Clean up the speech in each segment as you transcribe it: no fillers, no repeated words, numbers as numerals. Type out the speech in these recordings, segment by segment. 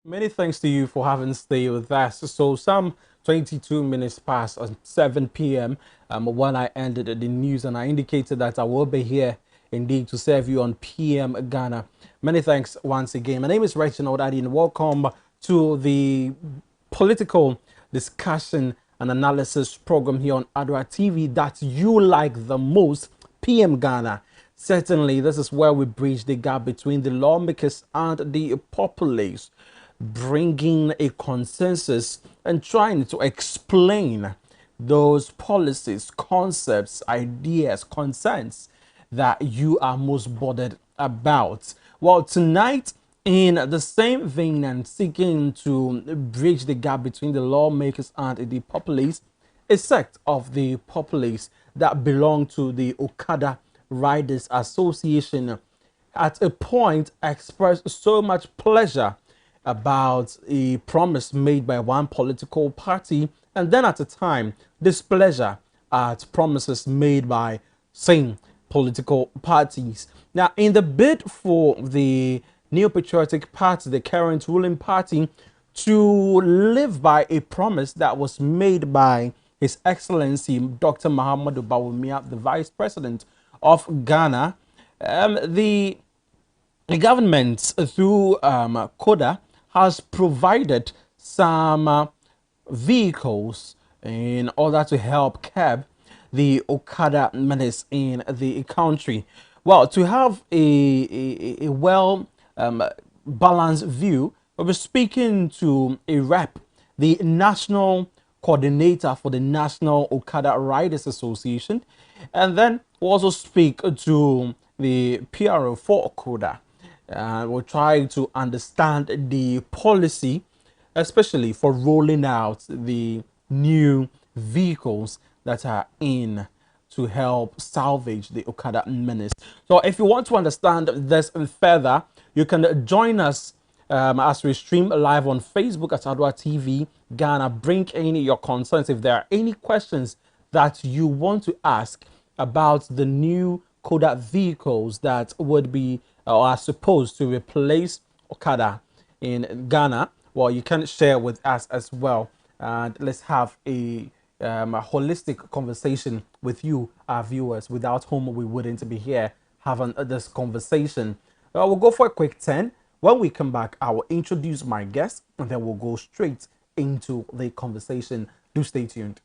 Many thanks to you for having stayed with us. So, some 22 minutes past 7 p.m. When I ended the news, and I indicated that I will be here indeed to serve you on PM Ghana. Many thanks once again. My name is Reginald Addy, and welcome to the political discussion and analysis program here on Adoatv that you like the most, PM Ghana. Certainly, this is where we bridge the gap between the lawmakers and the populace, bringing a consensus and trying to explain those policies, concepts, ideas, concerns that you are most bothered about. Well, tonight, in the same vein and seeking to bridge the gap between the lawmakers and the populace, a sect of the populace that belong to the Okada Riders Association at a point expressed so much pleasure about a promise made by one political party, and then at a time displeasure at promises made by same political parties. Now, in the bid for the Neo Patriotic Party, the current ruling party, to live by a promise that was made by His Excellency Dr. Muhammadu Bawumia, the Vice President of Ghana, the government through Koda has provided some vehicles in order to help curb the Okada menace in the country. Well, to have a well balanced view, we were speaking to a rep, the national coordinator for the National Okada Riders Association, and then we'll also speak to the PRO for Koda. We'll try to understand the policy, especially for rolling out the new vehicles that are in to help salvage the Okada menace. So if you want to understand this further, you can join us as we stream live on Facebook at Adoatv Ghana. Bring in your concerns. If there are any questions that you want to ask about the new Koda vehicles that would be or are supposed to replace Okada in Ghana, well, you can share with us as well. And let's have a holistic conversation with you, our viewers, without whom we wouldn't be here having this conversation. We'll go for a quick 10. When we come back, I will introduce my guest and then we'll go straight into the conversation. Do stay tuned.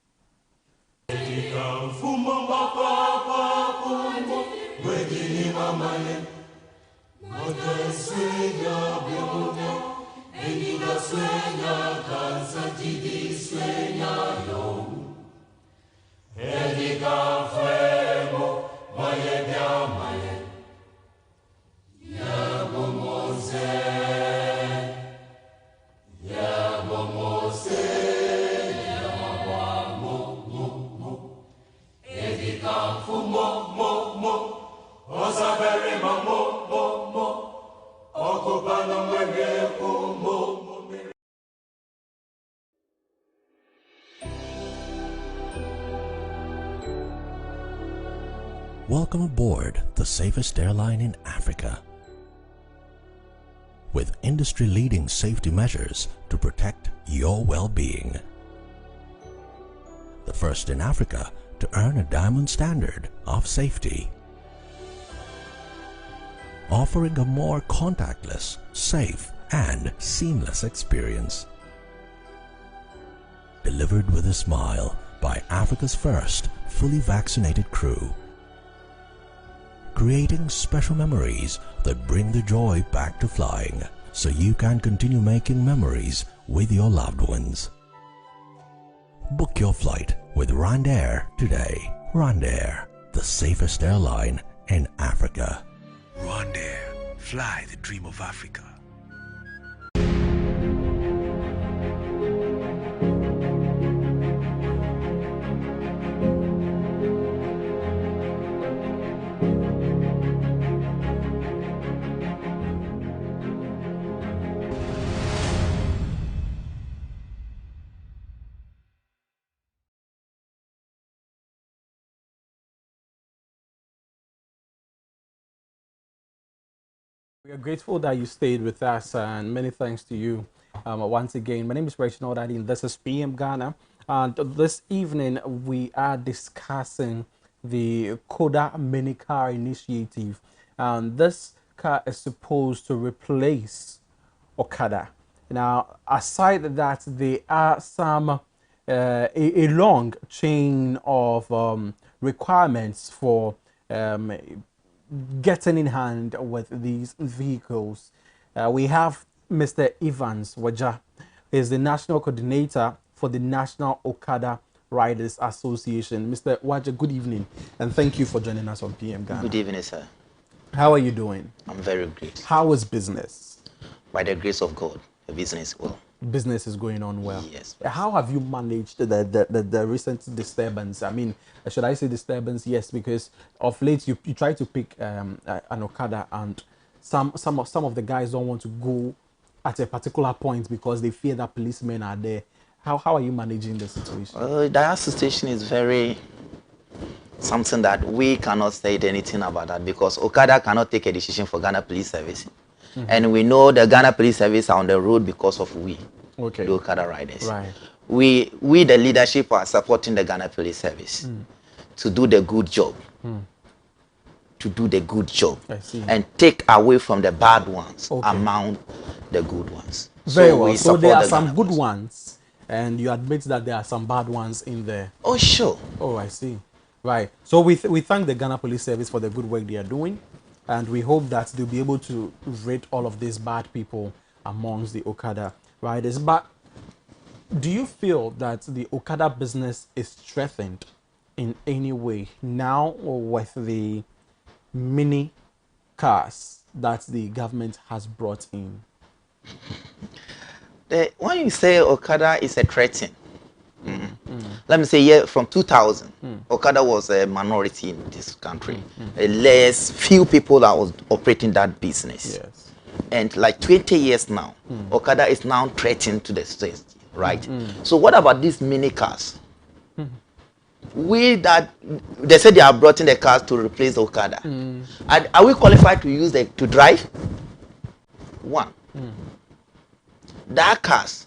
Welcome aboard the safest airline in Africa. With industry-leading safety measures to protect your well-being. The first in Africa to earn a diamond standard of safety. Offering a more contactless, safe, and seamless experience. Delivered with a smile by Africa's first fully vaccinated crew. Creating special memories that bring the joy back to flying so you can continue making memories with your loved ones. Book your flight with Rwandair today. Rwandair, the safest airline in Africa. Rwandair, fly the dream of Africa. We are grateful that you stayed with us, and many thanks to you. Once again, my name is Reginald Adin. This is PM Ghana. And this evening, we are discussing the Koda mini car initiative. And this car is supposed to replace Okada. Now, aside that, there are some a long chain of requirements for getting in hand with these vehicles. We have Mr. Evans Waja, is the national coordinator for the National Okada Riders Association. Mr. Waja, good evening, and thank you for joining us on PM Ghana. Good evening, sir. How are you doing? I'm very great. How is business? By the grace of God, the business well. Business is going on well. Yes. How have you managed the recent disturbance? I mean, should I say disturbance? Yes, because of late you try to pick an Okada, and some of the guys don't want to go at a particular point because they fear that policemen are there. How are you managing the situation? That situation is very something that we cannot say anything about that because Okada cannot take a decision for Ghana Police Service. And we know the Ghana Police Service are on the road because of we, the Okada riders. Right. We the leadership are supporting the Ghana Police Service to do the good job. To do the good job and take away from the bad ones among the good ones. Very well. So there are some good ones, and you admit that there are some bad ones in there. Oh, sure. Oh, I see. Right. So we thank the Ghana Police Service for the good work they are doing, and we hope that they'll be able to rid all of these bad people amongst the Okada riders. But do you feel that the Okada business is strengthened in any way now with the mini cars that the government has brought in? When you say Okada is a threat, let me say, yeah, from 2000, Okada was a minority in this country. Less few people that was operating that business. Yes. And like 20 years now, Okada is now threatened to the state, right? So what about these mini cars? They said they are brought in the cars to replace Okada. Are we qualified to use to drive? One. That cars,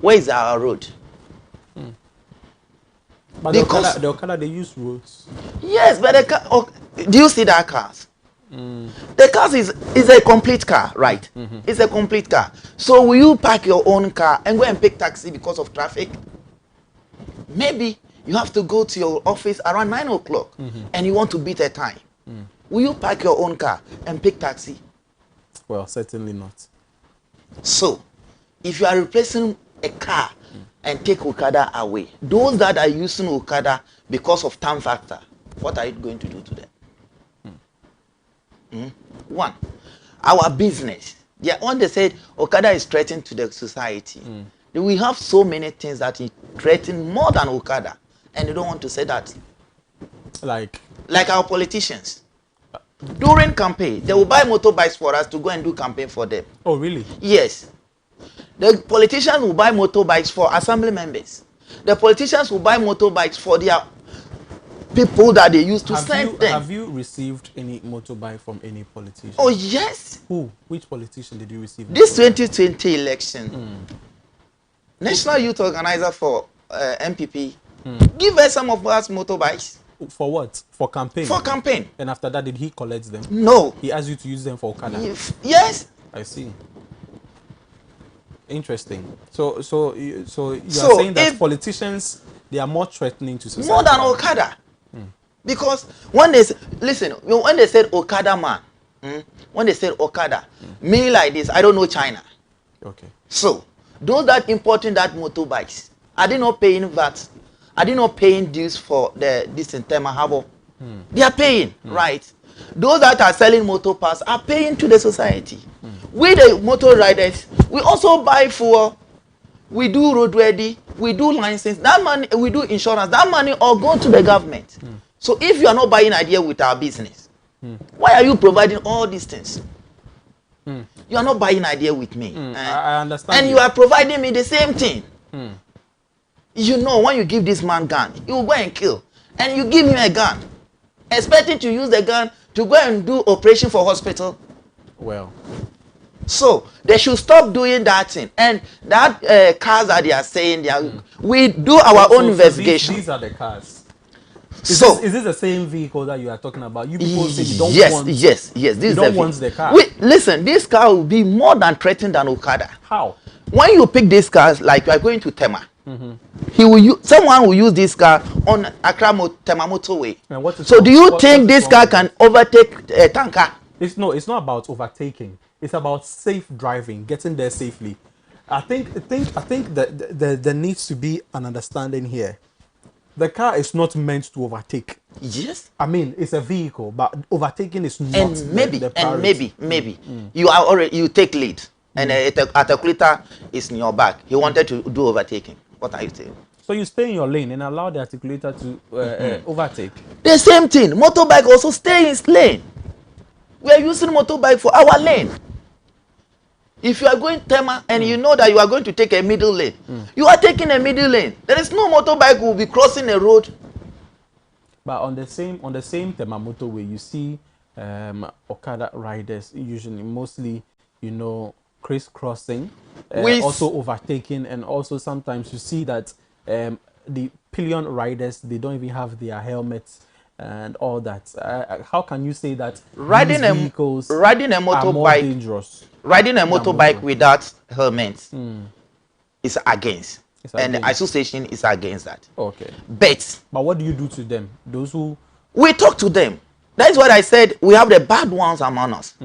where is our road? But the Okada, they use roads. Yes, but do you see that cars? The cars is a complete car, right? It's a complete car. So will you park your own car and go and pick taxi because of traffic? Maybe you have to go to your office around 9 o'clock and you want to beat a time. Will you park your own car and pick taxi? Well, certainly not. So, if you are replacing a car and take Okada away, those that are using Okada because of time factor, what are you going to do to them? One, our business. Yeah, when they said Okada is threatening to the society, we have so many things that it threaten more than Okada. And they don't want to say that. Like our politicians. During campaign, they will buy motorbikes for us to go and do campaign for them. Oh, really? Yes. The politicians will buy motorbikes for assembly members. The politicians will buy motorbikes for their people that they used to send them. Have you received any motorbike from any politician? Oh, yes. Who? Which politician did you receive? This 2020 election, National Youth Organizer for MPP, give us some of us motorbikes. For what? For campaign? For campaign. And after that, did he collect them? No. He asked you to use them for Okada? Yes. I see. Interesting. So you are saying that politicians, they are more threatening to society? More than Okada. Because when they said Okada man, when they said Okada, me like this, I don't know China. Okay. So those that importing that motorbikes, are they not paying VAT? Are they not paying dues for this in Tema Harbour? They are paying, right? Those that are selling motor parts are paying to the society. We the motor riders, we also buy fuel, we do roadworthy, we do license, that money, we do insurance, that money all go to the government. So if you are not buying idea with our business, why are you providing all these things? You are not buying idea with me. I understand. And you are providing me the same thing. You know, when you give this man gun, he will go and kill. And you give him a gun, expecting to use the gun to go and do operation for hospital. Well, So they should stop doing that thing. And that cars that they are saying, we do our own investigation. These are the cars. So Is this the same vehicle that you are talking about? You people say you don't yes, want. yes, yes. This You is don't want the car. Listen, this car will be more than threatened than Okada. How? When you pick these cars, like you are going to Tema, someone will use this car on Accra Tema motorway. So do you think this car can overtake a tanker? It's not about overtaking. It's about safe driving, getting there safely. I think that there needs to be an understanding here. The car is not meant to overtake. Yes. I mean, it's a vehicle, but overtaking is not And maybe, the priority. you take lead, and a articulator is in your back. He wanted to do overtaking. What are you saying? So you stay in your lane and allow the articulator to overtake. The same thing. Motorbike also stay in its lane. We are using motorbike for our lane. If you are going Tema and you know that you are going to take a middle lane, you are taking a middle lane. There is no motorbike who will be crossing a road. But on the same Tema motorway, you see Okada riders usually, mostly, crisscrossing, also overtaking, and also sometimes you see that the pillion riders, they don't even have their helmets and all that. How can you say that riding these vehicles riding a motorbike are more dangerous? Riding a motorbike without helmets is against. And the association is against that. Okay. But what do you do to them? Those who... We talk to them. That is what I said. We have the bad ones among us.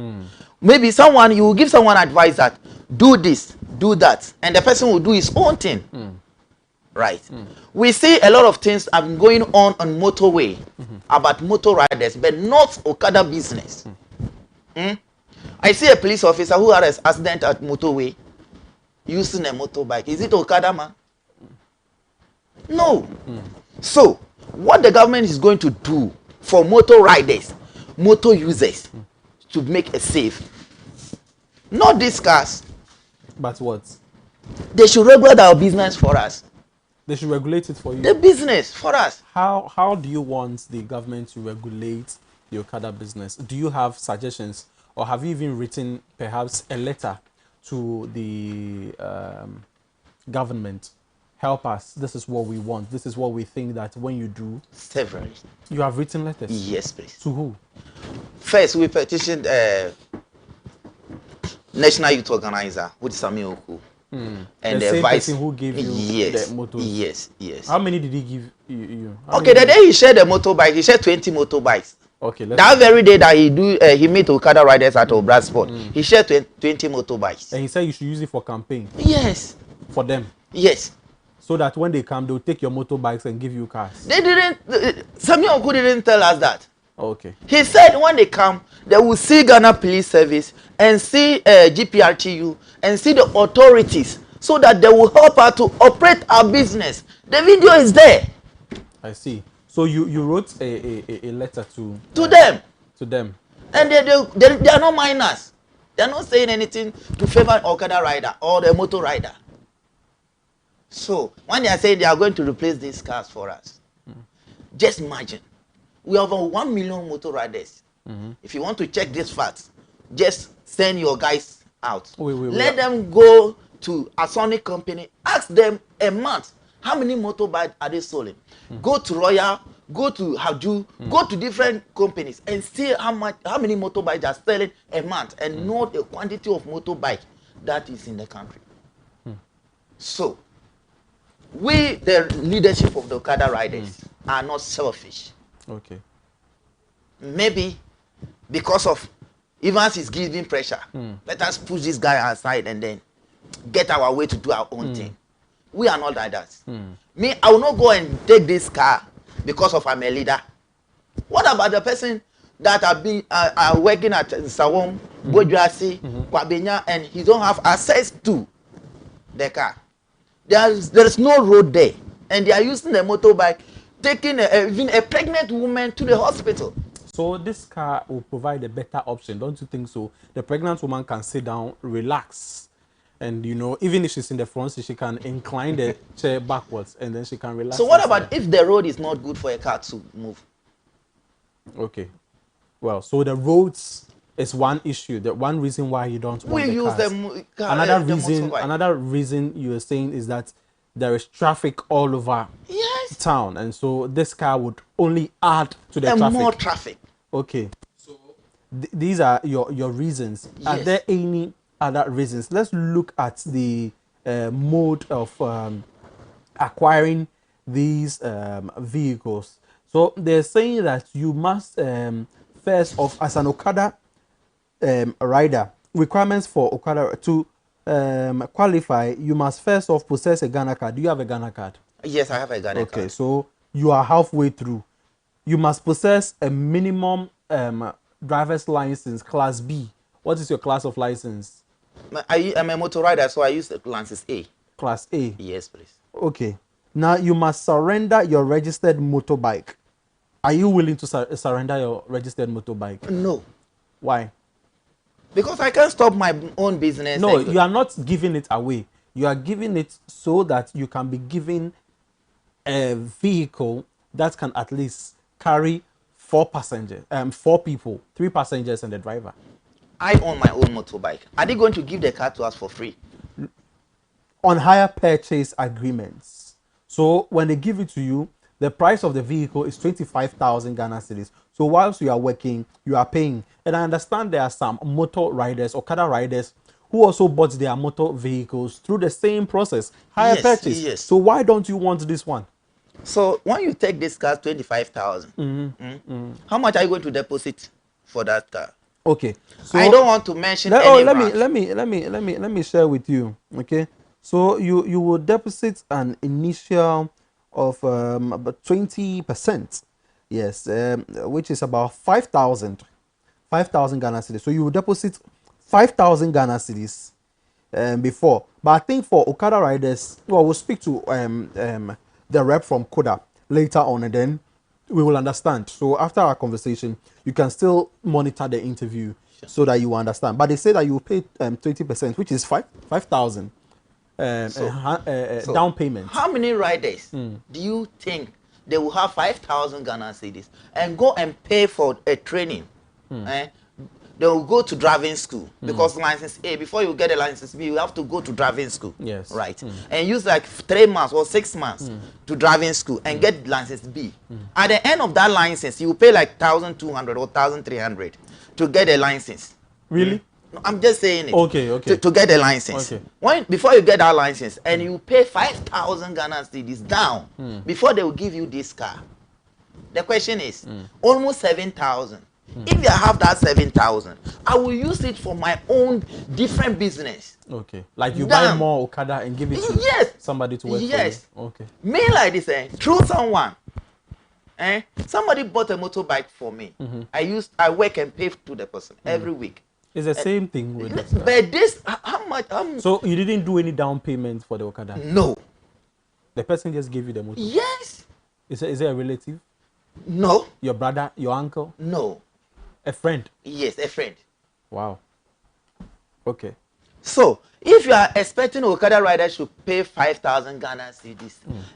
Maybe you will give someone advice that do this, do that, and the person will do his own thing. Right. We see a lot of things have been going on motorway about motor riders, but not Okada business. I see a police officer who had an accident at motorway using a motorbike. Is it Okada, man? No. So, what the government is going to do for motor riders, motor users, to make it safe, not these cars. But what? They should regulate our business for us. They should regulate it for you. The business for us. How do you want the government to regulate the Okada business? Do you have suggestions, or have you even written perhaps a letter to the government? Help us. This is what we want. This is what we think that when you do. Several. You have written letters? Yes, please. To who? First, we petitioned National Youth Organizer, which is Sami Oku. And the same person who gave you the motor. Yes. How many did he give you? Okay, the day he shared the motorbike, he shared 20 motorbikes. Okay. That very day that he met Okada riders at Obra Sport, he shared 20 motorbikes. And he said you should use it for campaign. Yes. For them. Yes. So that when they come, they'll take your motorbikes and give you cars. They didn't. Sami Oku didn't tell us that. Okay. He said when they come, they will see Ghana Police Service and see GPRTU and see the authorities so that they will help us to operate our business. The video is there. I see. So you wrote a letter to them. To them. And they are not minors. They are not saying anything to favor Okada rider or the motor rider. So when they are saying they are going to replace these cars for us, just imagine. We have over 1 million motor riders. If you want to check these facts, just send your guys out. Let them go to a Sonic company. Ask them a month how many motorbikes are they selling. Go to Royal, go to Haju, go to different companies and see how many motorbikes are selling a month and know the quantity of motorbike that is in the country. So, we, the leadership of the Okada riders, are not selfish. Okay. Maybe because of Evans is giving pressure. Let us push this guy aside and then get our way to do our own thing. We are not like that. Me, I will not go and take this car because of I'm a leader. What about the person that are working at Sawom, Bojuasi, Kwabenya, and he don't have access to the car? There is no road there, and they are using the motorbike, taking even a pregnant woman to the hospital. So this car will provide a better option, don't you think so? The pregnant woman can sit down, relax, and even if she's in the front seat, she can incline the chair backwards, and then she can relax. So what about if the road is not good for a car to move? Okay. Well, so the roads is one issue. The one reason why you don't want We the use cars. Another reason you are saying is that there is traffic all over Yes. town, and so this car would only add to the And traffic. more traffic. Okay. So these are your reasons. Are Yes. there any other reasons? Let's look at the mode of acquiring these vehicles. So they're saying that you must first off, as an Okada rider, requirements for Okada to qualify, you must first off possess a Ghana card. Do you have a Ghana card? Yes, I have a Ghana Okay, card. so you are halfway through. You must possess a minimum driver's license, Class B. What is your class of license? I'm a motor rider, so I use the license A. Class A. Yes, please. Okay. Now you must surrender your registered motorbike. Are you willing to surrender your registered motorbike? No, Why? because I can't stop my own business. No, you are not giving it away. You are giving it so that you can be given a vehicle that can at least carry 4 passengers, 4 people, 3 passengers and the driver. I own my own motorbike. Are they going to give the car to us for free? On hire purchase agreements. So when they give it to you, the price of the vehicle is 25,000 Ghana cedis. So whilst you are working, you are paying. And I understand there are some motor riders, Okada riders, who also bought their motor vehicles through the same process, hire Yes, purchase. yes. So why don't you want this one? So when you take this car, 25,000. How much are you going to deposit for that car? Okay. So I don't want to mention any let branch. me share with you. Okay. So you will deposit an initial of about 20%. Yes, which is about 5,000 Ghana cedis. So you will deposit 5,000 Ghana cedis before. But I think for Okada riders, well, we'll speak to the rep from Koda later on, and then we will understand. So after our conversation, you can still monitor the interview so that you understand. But they say that you will pay 20%, which is 5,000 So down payment. How many riders do you think they will have 5,000 Ghana cedis and go and pay for a training? They will go to driving school because license A, before you get a license B, you have to go to driving school. Yes. Right. And use like 3 months or 6 months to driving school and get license B. At the end of that license, you pay like 1,200 or 1,300 to get a license. Really? No, I'm just saying it. Okay, okay. To get a license. Okay. Before you get that license, and you pay 5,000 Ghana cedis down before they will give you this car. The question is almost 7,000. If you have that 7,000, I will use it for my own different business. Okay. Like you buy more Okada and give it to somebody to work for you. Okay. Me like this, through someone. Somebody bought a motorbike for me. I work and pay to the person every week. It's the same thing with this. But this, how much? So you didn't do any down payment for the Okada? No. The person just gave you the motor? Yes. Is it a relative? No. Your brother? Your uncle? No. A friend? Yes, a friend. Wow. Okay. So, if you are expecting Okada riders to pay 5,000 Ghana cedis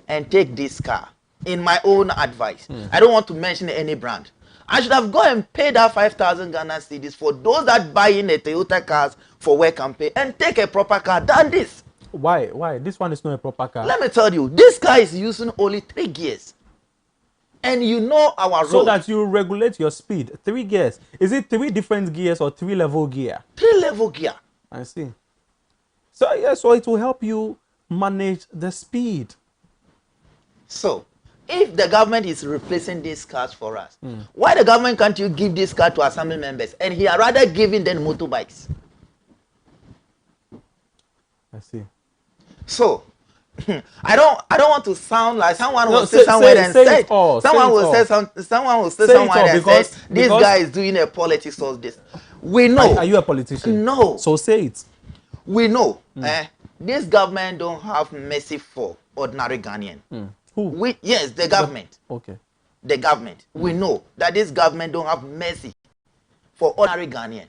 and take this car, in my own advice, I don't want to mention any brand. I should have gone and paid that 5,000 Ghana cedis for those that buy in a Toyota cars for work and pay and take a proper car than this. Why? Why? This one is not a proper car. Let me tell you, this car is using only 3 gears. And you know our road. So that you regulate your speed. 3 gears. Is it 3 different gears or 3 level gear? 3 level gear. I see. So yeah, so it will help you manage the speed. So, if the government is replacing these cars for us, why the government can't you give this car to assembly members and he are rather giving them motorbikes? I see. So, I don't want to sound like someone will say somewhere and say someone will say somewhere and say this guy is doing a politics of this. We know. Are you a politician? No. So say it. We know. This government don't have mercy for ordinary Ghanaian. Who? Yes, the government. Okay. The government. We know that this government don't have mercy for ordinary Ghanaian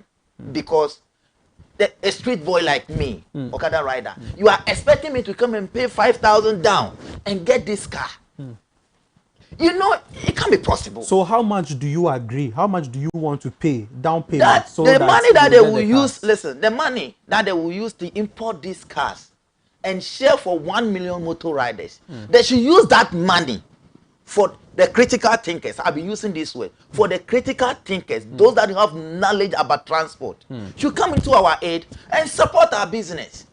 because a street boy like me, Okada rider, you are expecting me to come and pay 5,000 down and get this car. You know, it can't be possible. So how much do you agree? How much do you want to pay down payment? That So the money that they get will the use, cars? listen, the money that they will use to import these cars and share for 1 million motor riders, they should use that money for the critical thinkers. I'll be using this word. For the critical thinkers, those that have knowledge about transport, should come into our aid and support our business.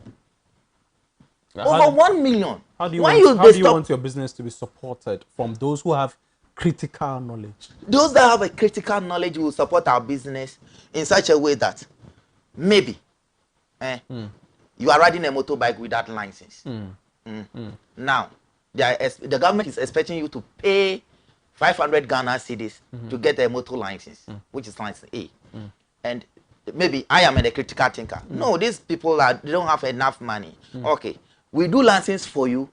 Over 1 million. How do you, When want, how they do you stop- want your business to be supported from those who have critical knowledge? Those that have a critical knowledge will support our business in such a way that maybe you are riding a motorbike without license. Now, the government is expecting you to pay 500 Ghana cedis to get a motor license, which is license A. And maybe I am a critical thinker. No, these people they don't have enough money. Okay, we do license for you.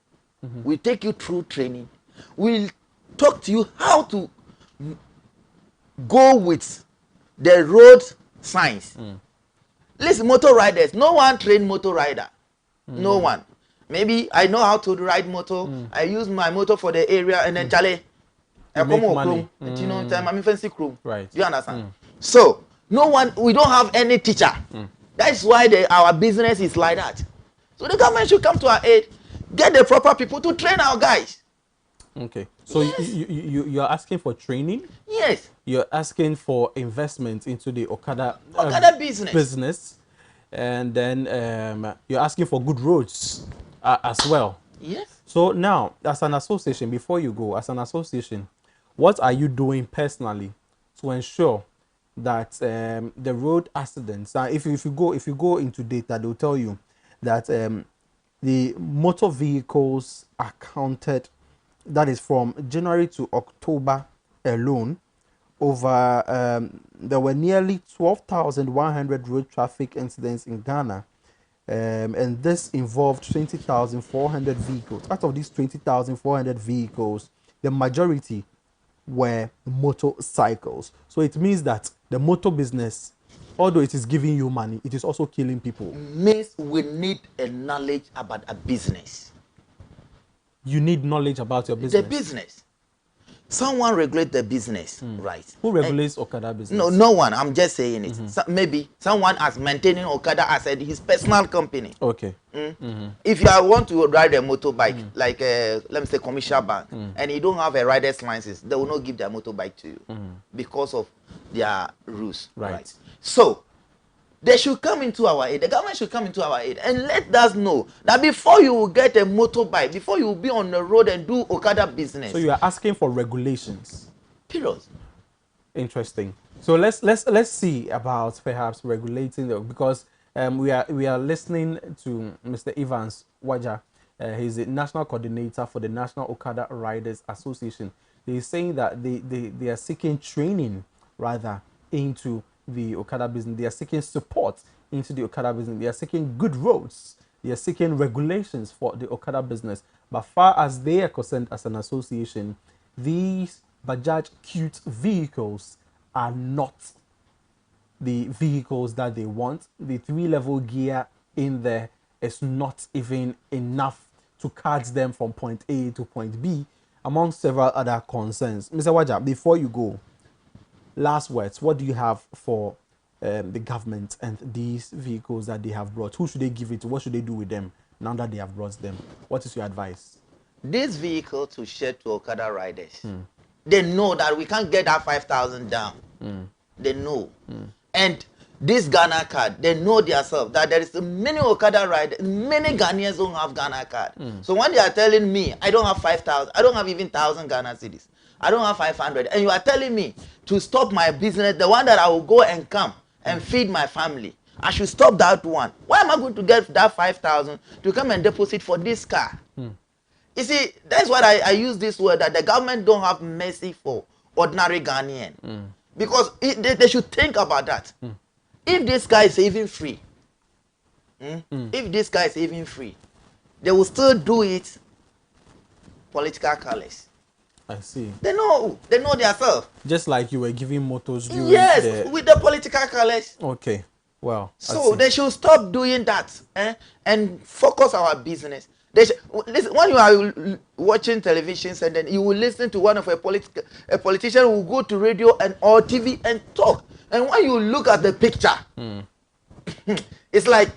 We take you through training. We'll talk to you how to go with the road signs. Listen, motor riders, no one trained motor rider. No one. Maybe I know how to ride motor. I use my motor for the area and then Charlie. I come make home, money. you know, I'm in fancy crew. Right. You understand? So no one, we don't have any teacher. That's why our business is like that. So the government should come to our aid, get the proper people to train our guys. Okay. So Yes. you're asking for training? Yes. You're asking for investment into the Okada Business. and then you're asking for good roads as well. Yes. So now, as an association, before you go, as an association, what are you doing personally to ensure that the road accidents? Now, if you go into data, they'll tell you that the motor vehicles are counted. That is from January to October alone. Over there were nearly 12,100 road traffic incidents in Ghana. And this involved 20,400 vehicles. Out of these 20,400 vehicles, the majority were motorcycles. So it means that the motor business, although it is giving you money, it is also killing people. Means we need a knowledge about a business. You need knowledge about your business. The business. Someone regulate the business, right? Who regulates Okada business? No one. I'm just saying it. Maybe someone as maintaining Okada as his personal company. Okay. If you want to ride a motorbike, like let me say commercial bank, and you don't have a rider's license, they will not give their motorbike to you because of their rules. Right. So they should come into our aid. The government should come into our aid and let us know that before you will get a motorbike, before you will be on the road and do Okada business. So you are asking for regulations. Period. Interesting. So let's see about perhaps regulating because we are listening to Mr. Evans Waja. He's the national coordinator for the National Okada Riders Association. He's saying that they are seeking training rather into the Okada business. They are seeking support into the Okada business. They are seeking good roads. They are seeking regulations for the Okada business. But far as they are concerned as an association, these Bajaj Qute vehicles are not the vehicles that they want. The 3-level gear in there is not even enough to catch them from point A to point B, among several other concerns. Mr. Waja, before you go, last words, what do you have for the government and these vehicles that they have brought? Who should they give it to? What should they do with them now that they have brought them? What is your advice? This vehicle to share to Okada riders, they know that we can't get that 5,000 down. They know. And this Ghana card, they know themselves that there is many Okada riders, many Ghanaians don't have Ghana card. So when they are telling me, I don't have 5,000, I don't have even 1,000 Ghana cedis, I don't have 500, and you are telling me to stop my business, the one that I will go and come and feed my family, I should stop that one. Why am I going to get that 5,000 to come and deposit for this car? You see, that's why I use this word that the government don't have mercy for ordinary Ghanaian. Because they should think about that. If this guy is even free, if this guy is even free, they will still do it political colors. I see. They know themselves. Just like you were giving motors during Yes, with the political colors. Okay. Well, So they should stop doing that and focus our business Listen, when you are watching televisions and then you will listen to one of a politician who will go to radio and or TV and talk. And when you look at the picture, it's like,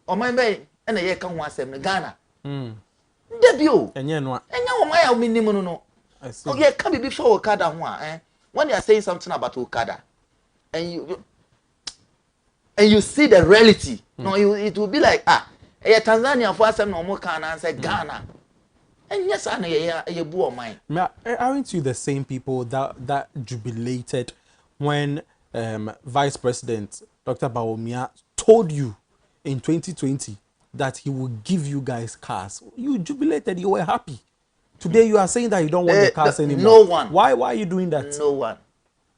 oh my man, and I can't want them Ghana. Debut. And you know, my minimum no. Okay, can be before Okada one. When they are saying something about Okada, and you see the reality, no, it will be like Tanzania for some no more can answer Ghana. And yes, I know you mine. Aren't you the same people that jubilated when Vice President Dr. Bawumia told you in 2020 that he would give you guys cars? You jubilated, you were happy. Today you are saying that you don't want the cars anymore. No one. Why are you doing that? No one.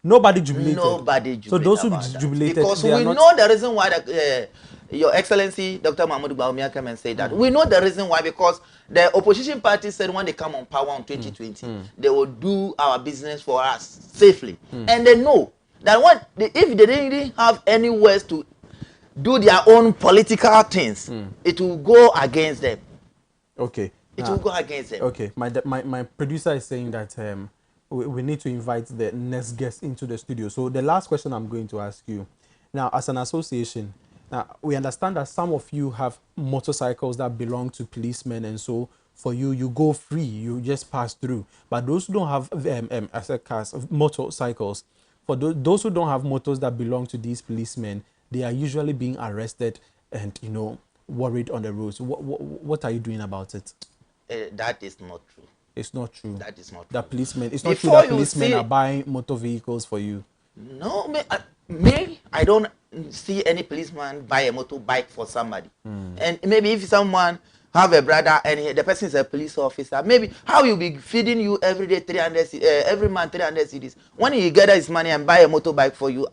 Nobody jubilated. Nobody jubilated. So those who jubilated, because we know the reason why Your Excellency Dr. Mahmoud Bawumia came and said that. We know the reason why, because the opposition party said when they come on power in 2020, they will do our business for us safely. And they know that if they didn't have anywhere to do their own political things, it will go against them. Okay. It will go against them. Okay. My producer is saying that we need to invite the next guest into the studio. So the last question I'm going to ask you, now as an association, we understand that some of you have motorcycles that belong to policemen, and so for you go free, you just pass through. But those who don't have cars, motorcycles, for those who don't have motors that belong to these policemen, they are usually being arrested and worried on the roads. What are you doing about it? That is not true. It's not true. That is not true. The policemen. It's not true that policemen are buying motor vehicles for you. No, me, I don't see any policeman buy a motorbike for somebody. And maybe if someone have a brother and the person is a police officer, maybe how you be feeding you every day 300 every month 300 cedis. When he gather his money and buy a motorbike for you,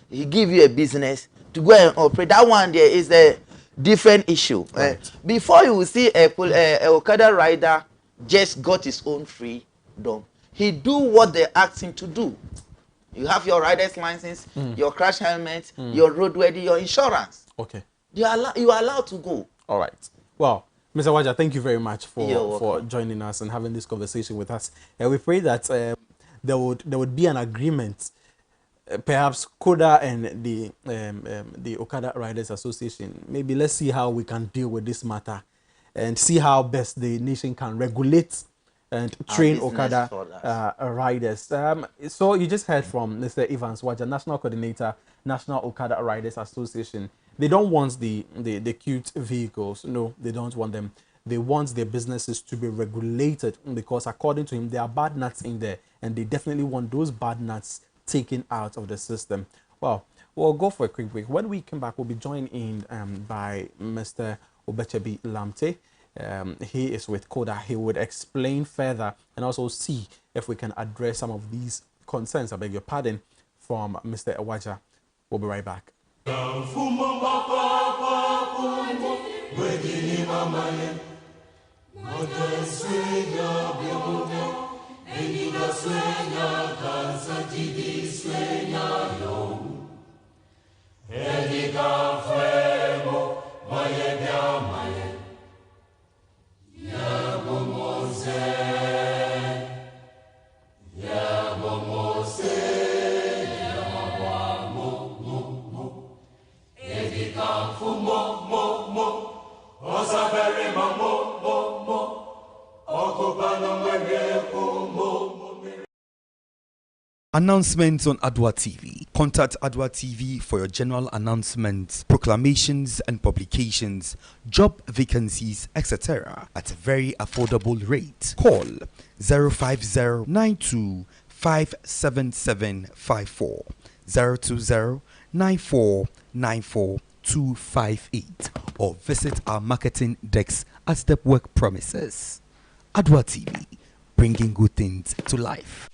he give you a business to go and operate. That one there is a different issue. Right. Before you will see a Okada rider just got his own freedom. He do what they asked him to do. You have your rider's license, your crash helmet, your roadworthy, your insurance. Okay. You are allowed to go. All right. Well, Mr. Waja, thank you very much for joining us and having this conversation with us. And we pray that there would be an agreement, perhaps Koda and the Okada Riders Association. Maybe let's see how we can deal with this matter and see how best the nation can regulate and train Okada riders. So you just heard from Mr. Evans Waja, National Coordinator, National Okada Riders Association. They don't want the cute vehicles. No, they don't want them. They want their businesses to be regulated because according to him, there are bad nuts in there, and they definitely want those bad nuts taken out of the system. Well, we'll go for a quick break. When we come back, we'll be joined in by Mr. Obechebi Lamte. He is with Koda. He would explain further and also see if we can address some of these concerns, I beg your pardon, from Mr. Waja. We'll be right back. Announcements on Adoatv. Contact Adoatv for your general announcements, proclamations and publications, job vacancies, etc. at a very affordable rate. Call 050-92-57754, 020-9494-258, or visit our marketing desk at Stepwork premises. Adoatv, bringing good things to life.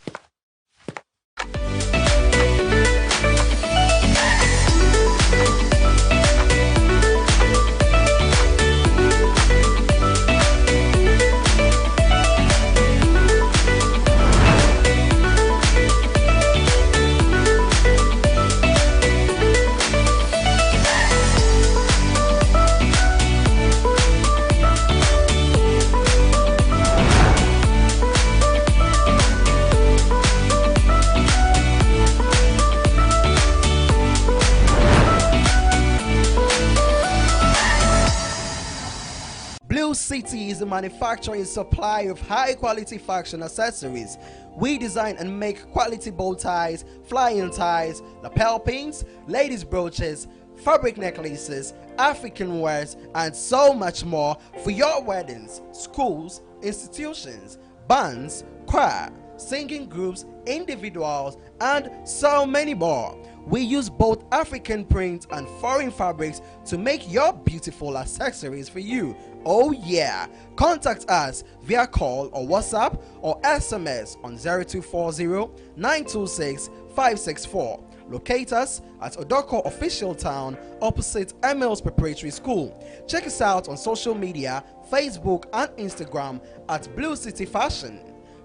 City is a manufacturer and supplier of high-quality fashion accessories. We design and make quality bow ties, flying ties, lapel pins, ladies' brooches, fabric necklaces, African wares, and so much more for your weddings, schools, institutions, bands, choir, singing groups, individuals, and so many more. We use both African prints and foreign fabrics to make your beautiful accessories for you. Oh yeah! Contact us via call or WhatsApp or SMS on 0240 926 564. Locate us at Odoko Official Town opposite Emils Preparatory School. Check us out on social media, Facebook and Instagram at Blue City Fashion.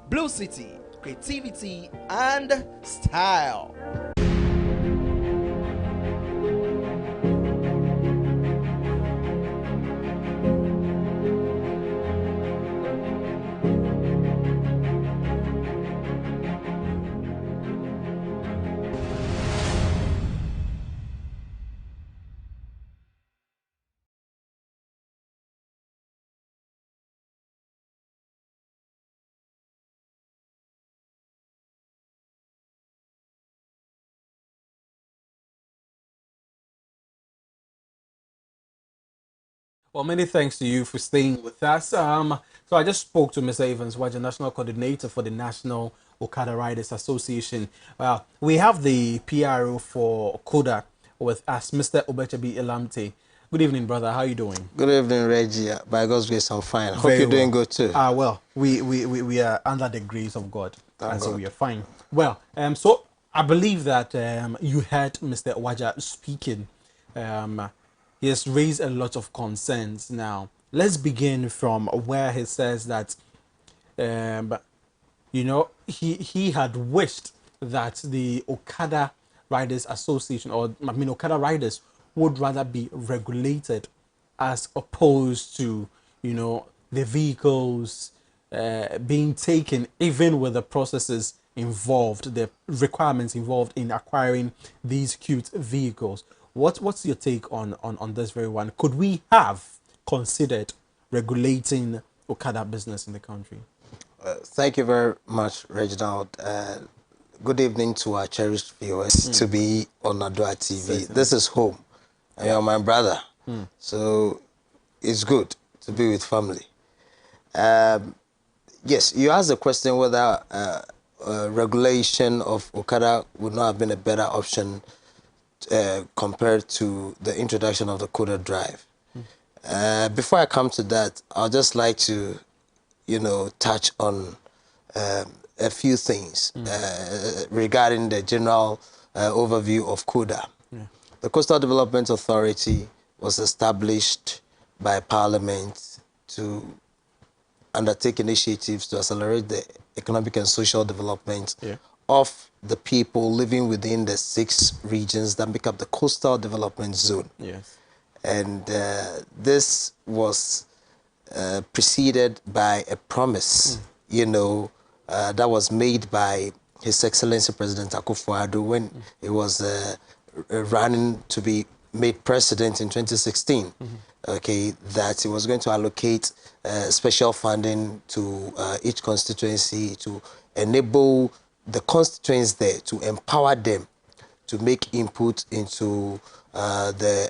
Blue City, creativity and style. Well, many thanks to you for staying with us. So I just spoke to Mr. Evans, Waja, National Coordinator for the National Okada Riders Association. Well, we have the PRO for Koda with us, Mr. Obechabi Elamte. Good evening, brother. How are you doing? Good evening, Reggie. By God's grace, I'm fine. Hope Very you're doing well. good too. Well, we are under the grace of God, and so God. we are fine. Well, so I believe that you heard Mr. Waja speaking. He has raised a lot of concerns. Now, let's begin from where he says that, he had wished that the Okada Riders Association, or I mean, Okada Riders would rather be regulated as opposed to, the vehicles being taken, even with the processes involved, the requirements involved in acquiring these cute vehicles. What's your take on this very one? Could we have considered regulating Okada business in the country? Thank you very much, Reginald. Good evening to our cherished viewers to be on Adoatv. Certainly. This is home. And you're my brother. So it's good to be with family. Yes, you asked the question whether regulation of Okada would not have been a better option compared to the introduction of the Koda drive. Before I come to that, I'd just like to, touch on a few things regarding the general overview of Koda. The Coastal Development Authority was established by Parliament to undertake initiatives to accelerate the economic and social development of the people living within the 6 regions that make up the Coastal Development Zone. Yes. And this was preceded by a promise, that was made by His Excellency President Akufo-Addo when he was running to be made president in 2016. Okay, that he was going to allocate special funding to each constituency to enable the constituents there, to empower them to make input into the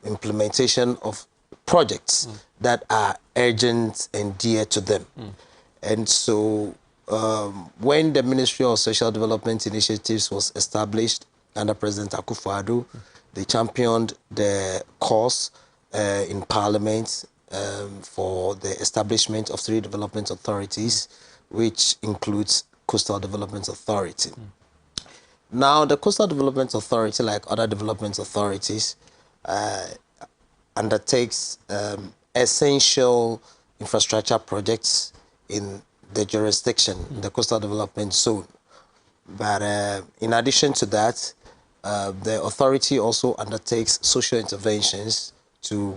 implementation of projects that are urgent and dear to them. And so when the Ministry of Social Development Initiatives was established under President Akufo-Addo, they championed the cause in Parliament for the establishment of 3 development authorities, which includes Coastal Development Authority. Now, the Coastal Development Authority, like other development authorities, undertakes essential infrastructure projects in the jurisdiction, the Coastal Development Zone. But in addition to that, the authority also undertakes social interventions to,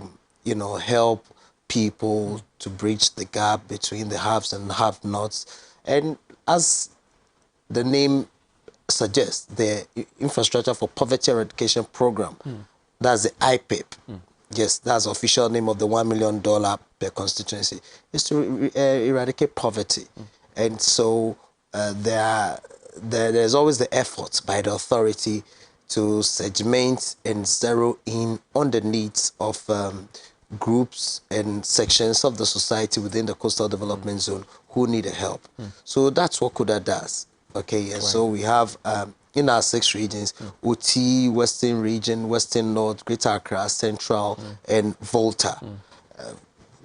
help people to bridge the gap between the haves and have-nots. And as the name suggests, the Infrastructure for Poverty Eradication Program, that's the IPEP, Yes, that's the official name of the $1 million per constituency, is to eradicate poverty. And so there's always the effort by the authority to segment and zero in on the needs of groups and sections of the society within the coastal development zone who need help. So that's what Koda does. Okay, and so we have in our 6 regions, OT, Western Region, Western North, Greater Accra, Central, and Volta.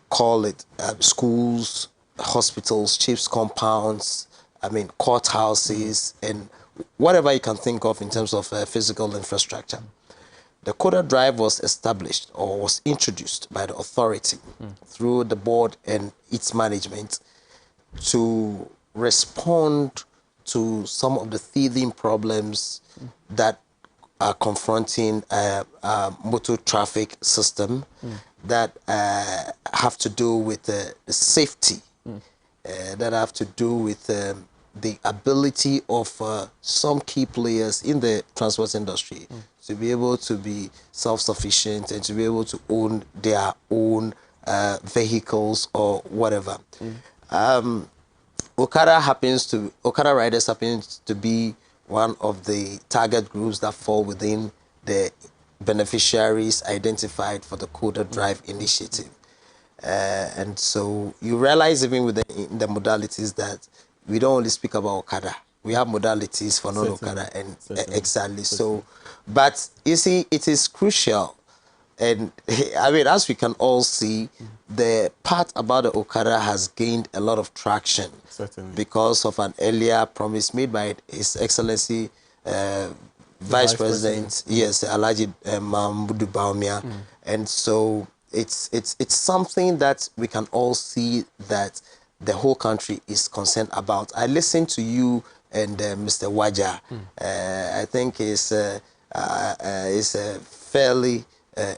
Call it schools, hospitals, chiefs' compounds, courthouses, and whatever you can think of in terms of physical infrastructure. The Koda Drive was established or was introduced by the authority through the board and its management to respond to some of the teething problems that are confronting motor traffic system that have to do with the safety, that have to do with the ability of some key players in the transport industry to be able to be self-sufficient and to be able to own their own vehicles or whatever. Okada riders happens to be one of the target groups that fall within the beneficiaries identified for the Koda Drive initiative. And so you realize even with the modalities that we don't only speak about Okada. We have modalities for non-Okada and exactly. So, but you see, it is crucial. And as we can all see, the part about the Okada has gained a lot of traction because of an earlier promise made by His Excellency Vice President, yes, Alhaji Mahmoud Bawumia. And so it's something that we can all see that the whole country is concerned about. I listened to you and Mr. Waja. I think he's a fairly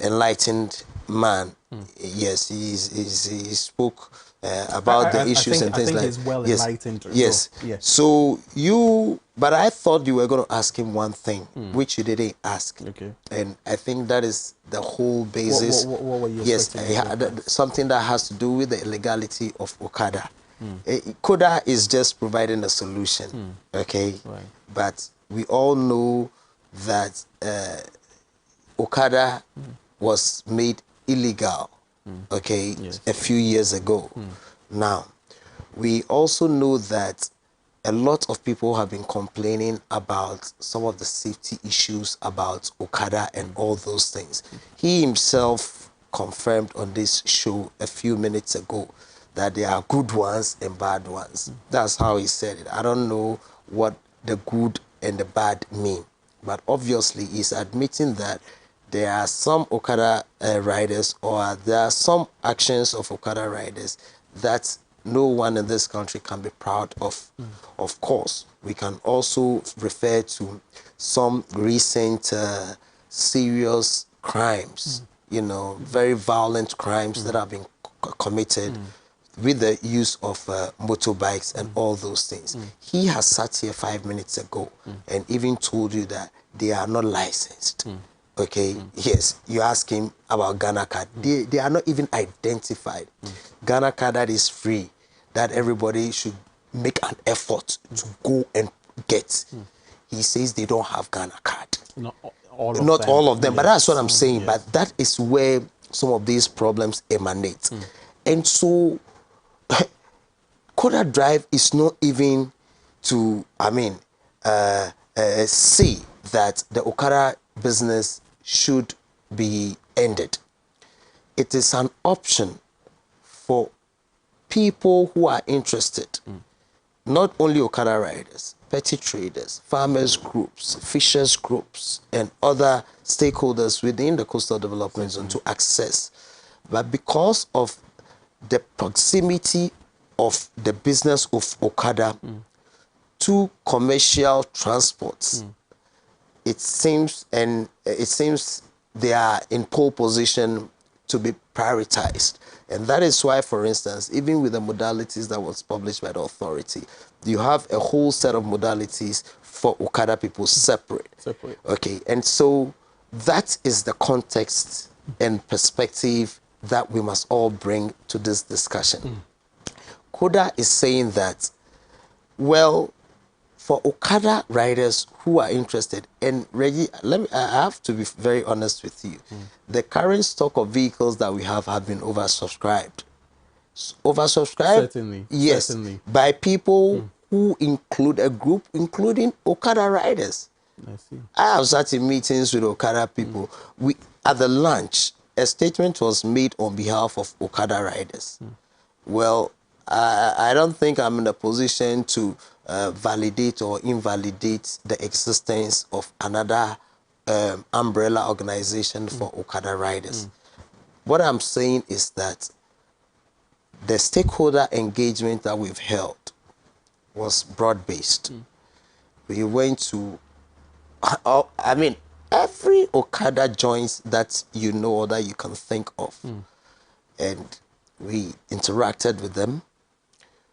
enlightened man. Yes, he spoke about the issues and things like that. He's well enlightened. Yes. So but I thought you were going to ask him one thing, which you didn't ask. Okay. And I think that is the whole basis. What were you something that has to do with the illegality of Okada. Koda is just providing a solution, okay? Right. But we all know that Okada was made illegal, okay, a few years ago. Now, we also know that a lot of people have been complaining about some of the safety issues about Okada and all those things. He himself confirmed on this show a few minutes ago that there are good ones and bad ones. That's how he said it. I don't know what the good and the bad mean, but obviously he's admitting that there are some Okada riders, or there are some actions of Okada riders that no one in this country can be proud of. Of course, we can also refer to some recent serious crimes, very violent crimes that have been committed with the use of motorbikes and all those things. He has sat here 5 minutes ago and even told you that they are not licensed. Okay, yes, you ask him about Ghana card. They are not even identified. Ghana card that is free, that everybody should make an effort to go and get. He says they don't have Ghana card. Not all of them, but that's what I'm saying. But that is where some of these problems emanate. And so Koda Drive is not even to, say that the Okada business should be ended. It is an option for people who are interested, not only Okada riders, petty traders, farmers groups, fishers groups, and other stakeholders within the coastal development zone to access. But because of the proximity of the business of Okada to commercial transports, it seems they are in pole position to be prioritized. And that is why, for instance, even with the modalities that was published by the authority, you have a whole set of modalities for Okada people separate. Okay, and so that is the context and perspective that we must all bring to this discussion. Koda is saying that, well, for Okada riders who are interested, and Reggie, I have to be very honest with you. The current stock of vehicles that we have been oversubscribed. Oversubscribed? Certainly. Yes. Certainly. By people who include a group, including Okada riders. I see. I have sat in meetings with Okada people. At the lunch, a statement was made on behalf of Okada riders. Well, I don't think I'm in a position to validate or invalidate the existence of another umbrella organization for Okada riders. What I'm saying is that the stakeholder engagement that we've held was broad-based. We went to, I mean, every Okada joins that you know or that you can think of. And we interacted with them.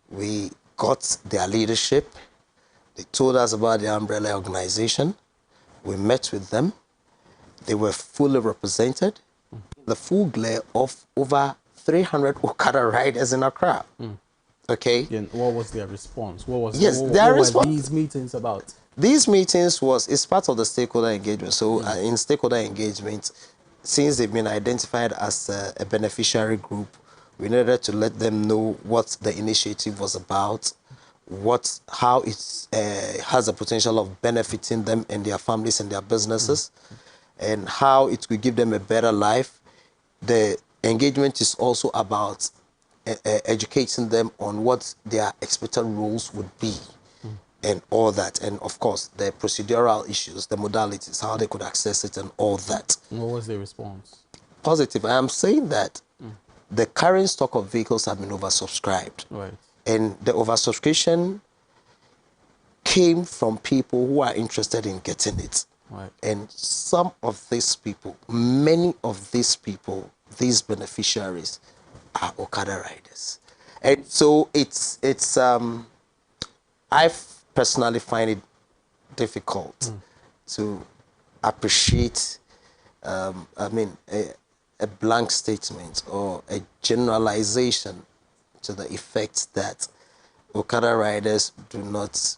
We got their leadership. They told us about the umbrella organization. We met with them. They were fully represented. The full glare of over 300 Okada riders in Accra. Okay? And what was their response? What was Yes, what, their what response. were these meetings about? These meetings it's part of the stakeholder engagement. So in stakeholder engagement, since they've been identified as a beneficiary group, we needed to let them know what the initiative was about, how it has the potential of benefiting them and their families and their businesses, and how it could give them a better life. The engagement is also about educating them on what their expected roles would be and all that. And of course, the procedural issues, the modalities, how they could access it and all that. What was their response? Positive. I am saying that the current stock of vehicles have been oversubscribed. Right. And the oversubscription came from people who are interested in getting it. Right. And some of these people, many of these people, these beneficiaries are Okada riders. And so I personally find it difficult to appreciate, a blank statement or a generalization to the effect that Okada riders do not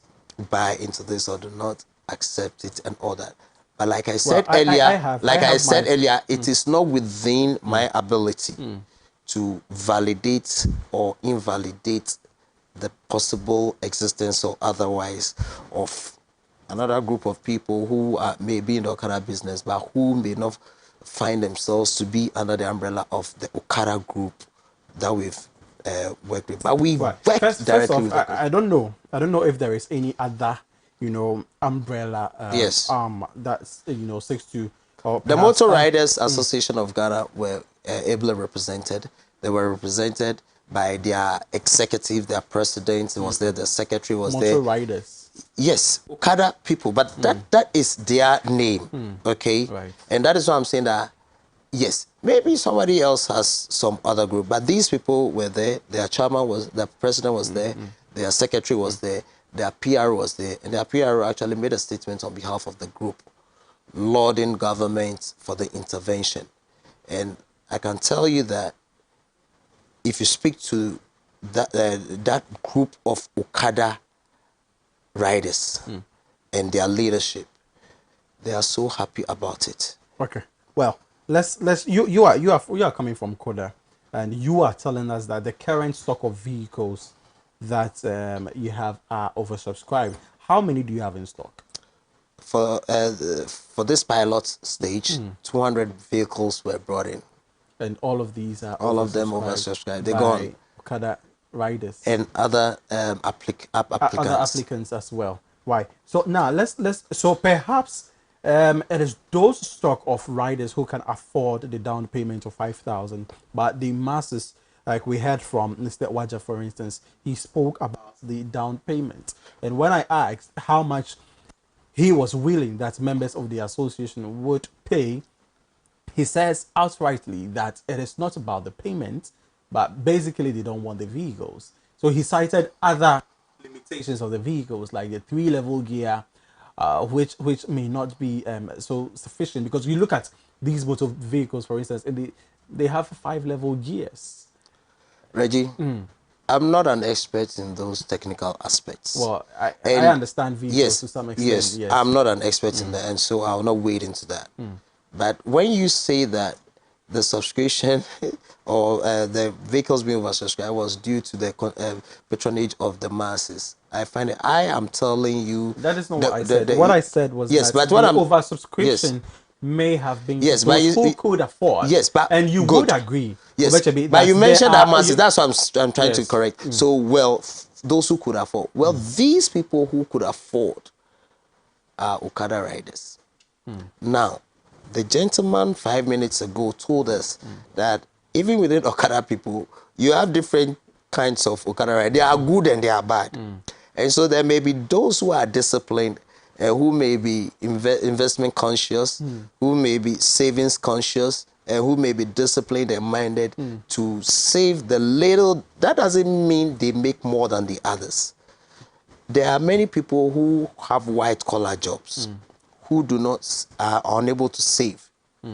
buy into this or do not accept it and all that. But like I said earlier, it is not within my ability to validate or invalidate the possible existence or otherwise of another group of people who may be in the Okada business, but who may not find themselves to be under the umbrella of the Okada group that we've worked with. But we work directly with the I don't know. I don't know if there is any other, umbrella Yes. that's sticks to or The perhaps, Motor Riders Association of Ghana were ably represented. They were represented by their executive, their president was there, the secretary was Motor there. riders. Yes, Okada people, but that is their name, okay? Right. And that is why I'm saying that, yes, maybe somebody else has some other group, but these people were there. Their chairman their president was there, their secretary was there, their PR was there, and their PR actually made a statement on behalf of the group, lauding government for the intervention. And I can tell you that if you speak to that group of Okada riders and their leadership, they are so happy about it. Okay. Well, you are coming from Koda, and you are telling us that the current stock of vehicles that you have are oversubscribed. How many do you have in stock? For this pilot stage, 200 vehicles were brought in. And all of these are All of them oversubscribed. They're by gone. Okada riders And other other applicants. applicants as well. Why? So now let's so perhaps it is those stock of riders who can afford the down payment of 5,000, but the masses, like we heard from Mr. Waja, for instance, he spoke about the down payment. And when I asked how much he was willing that members of the association would pay, he says outrightly that it is not about the payment, but basically they don't want the vehicles. So he cited other limitations of the vehicles, like the 3-level gear, which may not be so sufficient, because you look at these motor vehicles, for instance, and they have 5-level gears. Reggie, I'm not an expert in those technical aspects. Well, I And understand vehicles yes, to some extent. yes, I'm not an expert in that, and so I'll not wade into that. But when you say that the subscription or the vehicles being oversubscribed was due to the patronage of the masses, I find it. I am telling you that is not what I said. What I said was yes, that but what the I'm oversubscription may have been yes, for those who could afford. Yes, but and you good. would agree. Yes, Obetchebi, but you mentioned that masses. you, That's what I'm trying to yes. correct. So, well, those who could afford. Well, these people who could afford are Okada riders. Now, the gentleman 5 minutes ago told us that even within Okada people, you have different kinds of Okada riders. They are good and they are bad. And so there may be those who are disciplined, who may be investment conscious, who may be savings conscious, and who may be disciplined and minded to save the little. That doesn't mean they make more than the others. There are many people who have white-collar jobs who are unable to save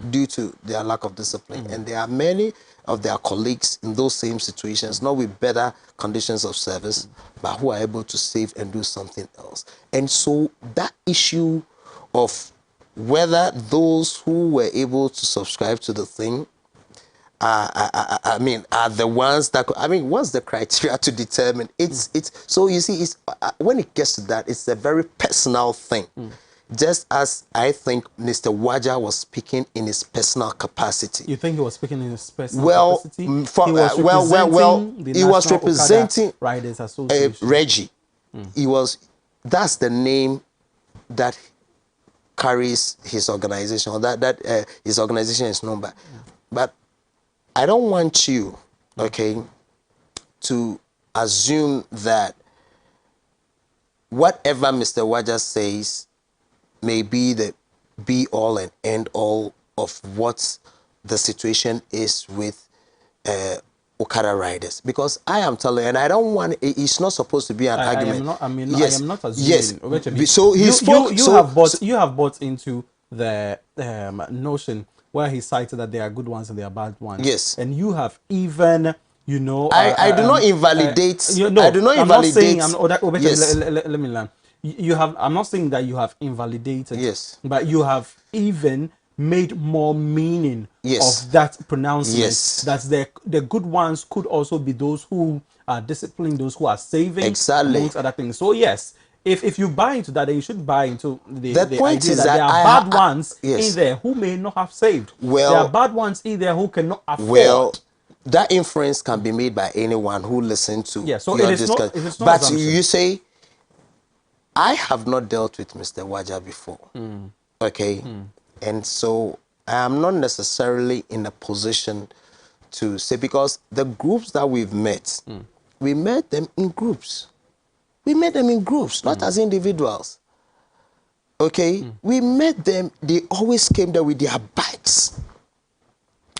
due to their lack of discipline. And there are many of their colleagues in those same situations, not with better conditions of service, but who are able to save and do something else. And so that issue of whether those who were able to subscribe to the thing are the ones that, what's the criteria to determine? So you see, when it gets to that, it's a very personal thing. Just as I think Mr. Waja was speaking in his personal capacity. You think he was speaking in his personal capacity? He was representing Riders Association. Reggie. That's the name that carries his organization, or that his organization is known by. But I don't want you, okay, to assume that whatever Mr. Waja says may be the be-all and end-all of what the situation is with Okada riders. Because I am telling you, and I don't want, it's not supposed to be an argument. I am not assuming. Yes. So he spoke. You have bought into the notion where he cited that there are good ones and there are bad ones. Yes. And you have even, I do not invalidate. I do not I'm invalidate. not saying, yes. Let me learn. I'm not saying that you have invalidated. Yes. But you have even made more meaning of that pronouncement. Yes. That the good ones could also be those who are disciplined, those who are saving, exactly, amongst other things. So yes, if you buy into that, then you should buy into the point idea is that there are bad ones yes, in there who may not have saved. Well, there are bad ones in there who cannot afford. Well, that inference can be made by anyone who listens to so your it is discussion. Not but assumption. You say, I have not dealt with Mr. Waja before. Okay? And so I am not necessarily in a position to say, because the groups that we've met, we met them in groups. We met them in groups, not as individuals. Okay? We met them, they always came there with their bikes.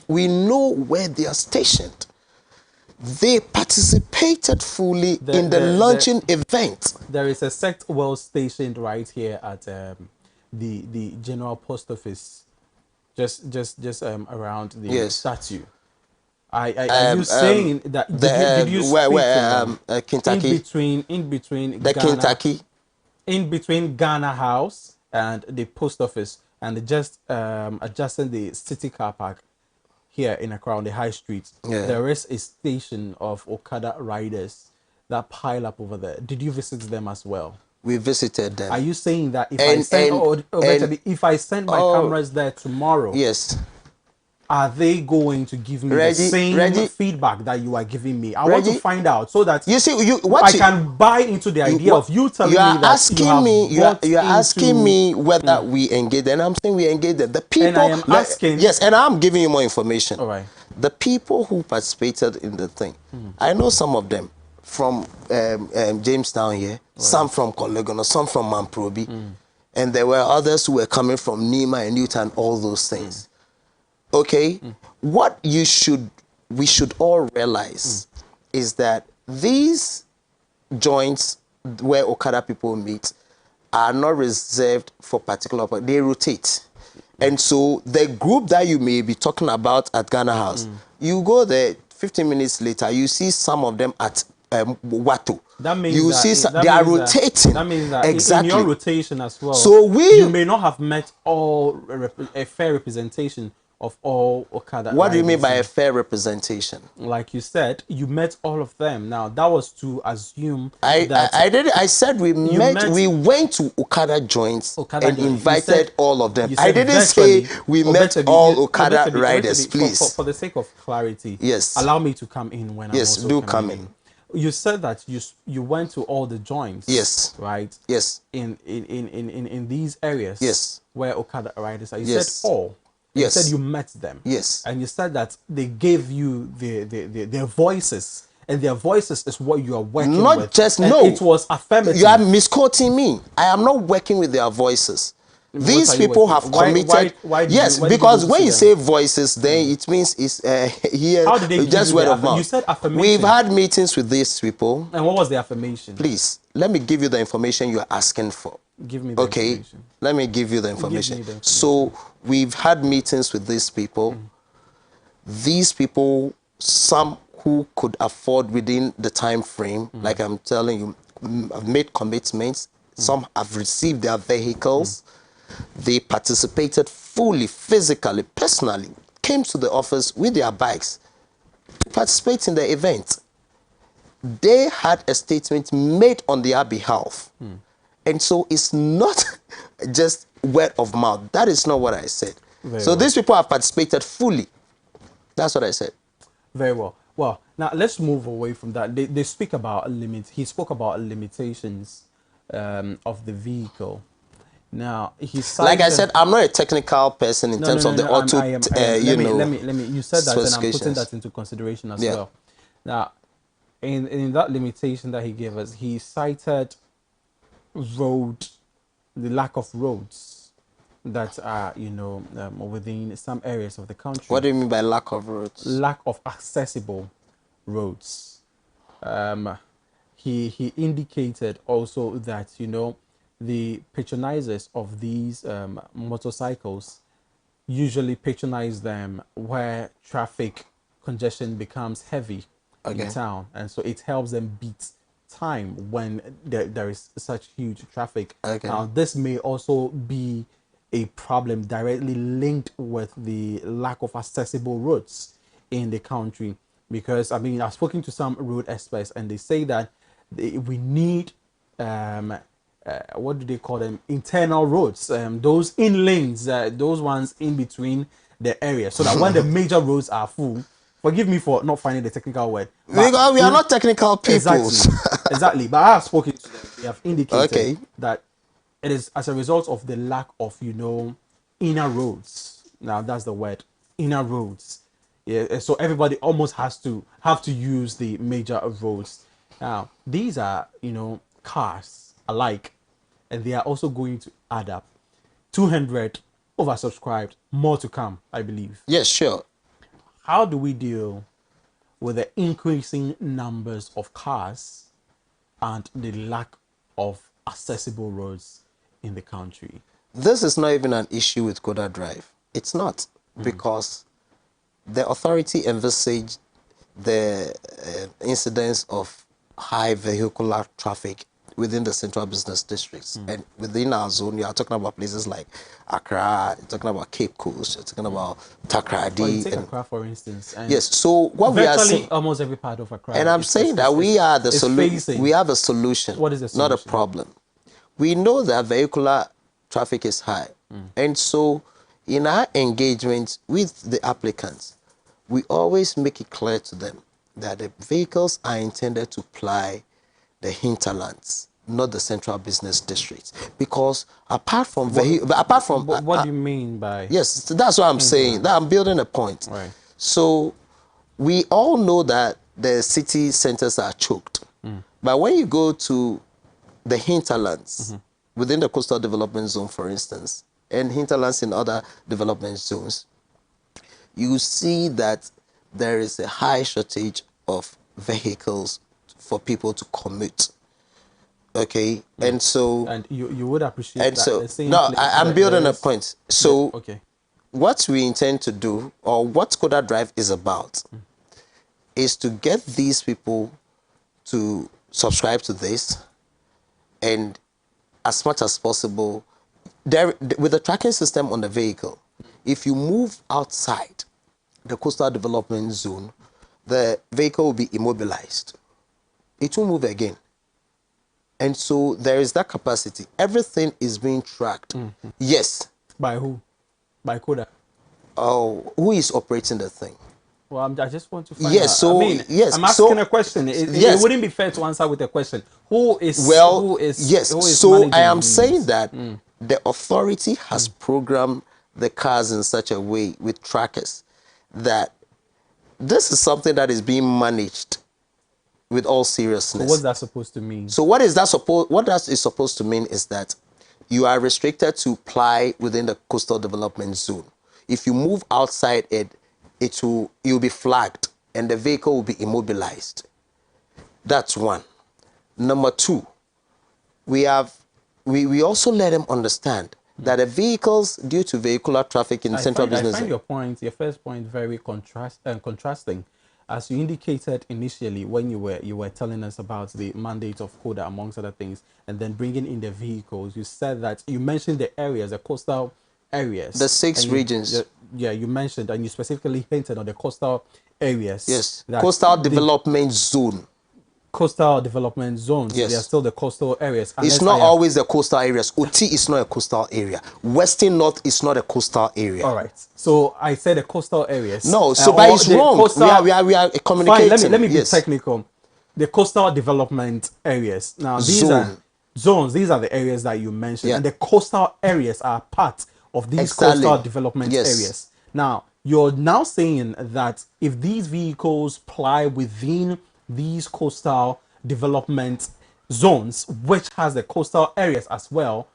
We know where they are stationed. They participated fully in the launching event. There is a sect well stationed right here at the General Post Office, just around the statue. Are you saying that did you speak to them? Kentucky, in between the Ghana, Kentucky, in between Ghana House and the post office, and just adjacent the city car park here in Accra on the high street, there is a station of Okada riders that pile up over there. Did you visit them as well? We visited them. Are you saying that if I send my cameras there tomorrow, yes, are they going to give me the same feedback that you are giving me? I want to find out so that you see, I can buy into the idea of you telling me that you are asking me whether we engage, and I'm saying we engage them. The people, and I am asking, yes, and I'm giving you more information. All right. The people who participated in the thing, I know some of them from Jamestown here, some from Kolegono, some from Mamprobi, and there were others who were coming from Nima and Newton, all those things. Okay, what we should all realize is that these joints where Okada people meet are not reserved for particular, but they rotate. And so the group that you may be talking about at Ghana House, you go there 15 minutes later, you see some of them at Watu. That means you that see they are rotating. That means that exactly. in your rotation as well. So you may not have met all a fair representation of all Okada. What do you mean by a fair representation? Like you said, you met all of them. Now that was to assume I said we met. We went to Okada joints and invited all of them. I didn't say we met all Okada riders. Please, for the sake of clarity, yes, allow me to come in when yes, I'm also do come in. You said that you went to all the joints. Yes. Right. Yes. In these areas. Yes. Where Okada riders are. You yes. said all. Yes. You said you met them. Yes. And you said that they gave you their voices, and their voices is what you are working with. Not just and no. It was affirmative. You are misquoting me. I am not working with their voices. These people have committed. Yes, because when you say voices, then it means it's here. How did they just word of mouth? You said affirmation. We've had meetings with these people. And what was the affirmation? Please, let me give you the information you are asking for. Give me the information. Let me give you the information. So we've had meetings with these people. These people, some who could afford within the time frame, like I'm telling you, have made commitments. Some have received their vehicles. They participated fully, physically, personally, came to the office with their bikes to participate in the event. They had a statement made on their behalf. And so it's not just word of mouth. That is not what I said. These people have participated fully. That's what I said. Very well. Well, now let's move away from that. They speak about he spoke about limitations of the vehicle. Now, like I said, I'm not a technical person in terms of the auto, let me. You said that, and I'm putting that into consideration as well. Now, in that limitation that he gave us, he cited the lack of roads that are, within some areas of the country. What do you mean by lack of roads? Lack of accessible roads. He indicated also that, the patronizers of these motorcycles usually patronize them where traffic congestion becomes heavy in town, and so it helps them beat time when there is such huge traffic. Now, this may also be a problem directly linked with the lack of accessible roads in the country, because I've spoken to some road experts, and they say that we need what do they call them? Internal roads. Those in lanes, those ones in between the area, so that when the major roads are full, forgive me for not finding the technical word. Because we are not technical people. Exactly. But I have spoken to them. They have indicated that it is as a result of the lack of, inner roads. Now that's the word, inner roads. Yeah. So everybody almost have to use the major roads. Now these are, cars alike, and they are also going to add up. 200 oversubscribed, more to come, I believe. Yes, sure. How do we deal with the increasing numbers of cars and the lack of accessible roads in the country? This is not even an issue with Koda Drive. It's not, because the authority envisaged the incidence of high vehicular traffic within the central business districts. And within our zone, you are talking about places like Accra, you're talking about Cape Coast, you're talking about Takrady. Take Accra, for instance. Yes, so what we are saying, almost every part of Accra. And I'm saying that we are the solution. We have a solution. What is the solution? Not a problem. We know that vehicular traffic is high. And so in our engagement with the applicants, we always make it clear to them that the vehicles are intended to ply the hinterlands, not the central business districts. Because apart from what do you mean by? Yes, that's what I'm saying. That I'm building a point. Right. So we all know that the city centers are choked. But when you go to the hinterlands, within the coastal development zone, for instance, and hinterlands in other development zones, you see that there is a high shortage of vehicles for people to commute. Okay, and so And you would appreciate and that. so the same no, place I'm that building there a is- point. So Okay. what we intend to do, or what Koda Drive is about, is to get these people to subscribe to this, and as much as possible, with the tracking system on the vehicle, if you move outside the coastal development zone, the vehicle will be immobilized. It won't move again. And so there is that capacity. Everything is being tracked. Yes. By who? By Koda. Oh, who is operating the thing? Well, I just want to find Yes, out. so- I mean, yes, I'm asking so- a question. yes. It wouldn't be fair to answer with a question. Who is? Well, who is? yes. Who is So I managing am these? saying that the authority has programmed the cars in such a way with trackers that this is something that is being managed with all seriousness. So what's that supposed to mean? So what is that supposed? What that is supposed to mean is that you are restricted to ply within the coastal development zone. If you move outside it, you'll be flagged and the vehicle will be immobilized. That's one. Number two, we also let them understand that the vehicles, due to vehicular traffic in the central business I find zone. your first point, very contrasting. As you indicated initially when you were telling us about the mandate of Koda, amongst other things, and then bringing in the vehicles, you said that you mentioned the areas, the coastal areas, The six and you- regions. you mentioned, and you specifically hinted on the coastal areas. Yes, that coastal the development zone. coastal development zones. Yes. They are still the coastal areas. It's unless not I have- always the coastal areas. OT is not a coastal area. Western North is not a coastal area. All right. So I said the coastal areas. No, so or but it's the wrong. coastal- We are communicating. Fine, let me Yes. be technical. The coastal development areas. Now these Zone. are zones. These are the areas that you mentioned, Yeah. and the coastal areas are part of these Exactly. coastal development Yes. areas. Now you're now saying that if these vehicles ply within these coastal development zones, which has the coastal areas as well,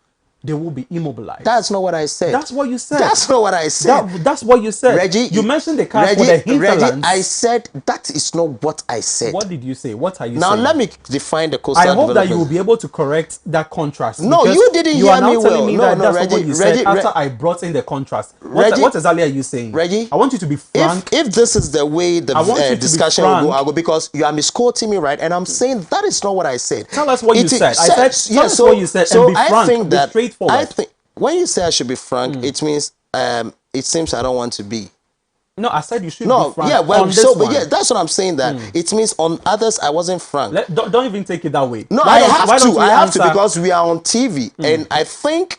they will be immobilized. That's not what I said. That's what you said. That's not what I said. That's what you said. Reggie, you mentioned the cars for the hinterlands. I said that is not what I said. What did you say? What are you Now saying? let me define the coastal I hope development. that you will be able to correct that contrast. No, because you didn't you hear are now me telling well. me No, that no, that's not Reggie, what you Reggie, said after I brought in the contrast. Reggie, What exactly are you saying? Reggie, I want you to be frank. If this is the way the I want you to be discussion will go, frank. I'll go, because you are misquoting me, right? And I'm saying that is not what I said. Tell us what you It is- said. I said, tell us so, what you said so and be I frank, think be that straightforward. I think when you say I should be frank, it means it seems I don't want to be. No, I said you should No, be frank yeah, well, on this so one. yeah, that's what I'm saying. That it means on others I wasn't frank. Don't even take it that way. No, Why I don't- have why don't to. we I have to answer- because we are on TV, and I think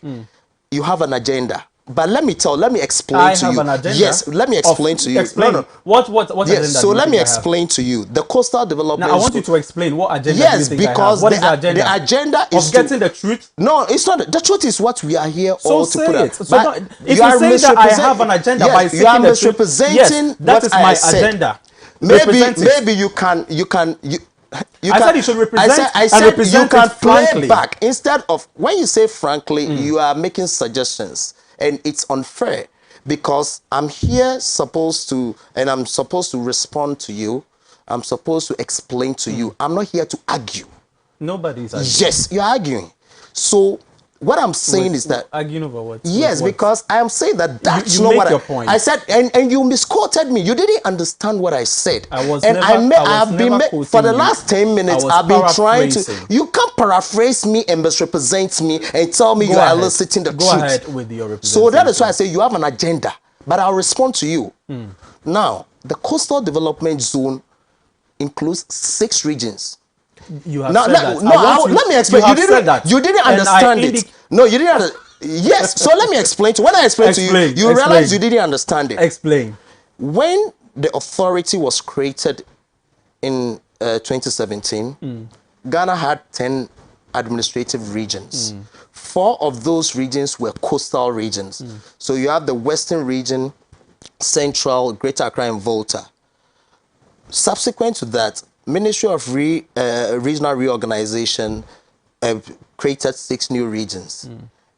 you have an agenda. But let me explain I to have you. an agenda. Yes, let me explain to you. Explain. No, no. What agenda Yes, so do you let think me I have? explain to you. The coastal development. Now I want you to explain what agenda. Yes, do you think I have? because What is the agenda is of getting the truth. No, it's not. The truth is what we are here So all to say put it. out. So But don't- if you say that I have an agenda by yes, you are seeking the truth, misrepresenting yes, that what is I my said. agenda. Represent it. Maybe you can. I said you should represent I and said represent you can it frankly. play back instead of when you say frankly, you are making suggestions, and it's unfair because I'm here supposed to, and I'm supposed to respond to you. I'm supposed to explain to you. I'm not here to argue. Nobody's arguing. Yes, you're arguing. So what I'm saying is that arguing over what? yes, what? because I am saying that that's you not make what your point. I said, and you misquoted me. You didn't understand what I said. I was and never- I've been never for quoting the you. last 10 minutes. I was I've been trying to. paraphrasing. You can't paraphrase me and misrepresent me and tell me Go you are ahead. eliciting the Go truth. ahead with your So that is why I representation. say you have an agenda, but I'll respond to you. Now, the coastal development zone includes 6 regions. You have Now, said that. let me explain. You have said that. You didn't And I understand it. No, you didn't understand. Yes, so let me explain to you. When I explain to you, Explain, you realize you didn't understand it. Explain. When the authority was created in 2017, Ghana had 10 administrative regions. 4 of those regions were coastal regions. So you have the Western region, Central, Greater Accra, and Volta. Subsequent to that, Ministry of Regional Reorganization created 6 new regions.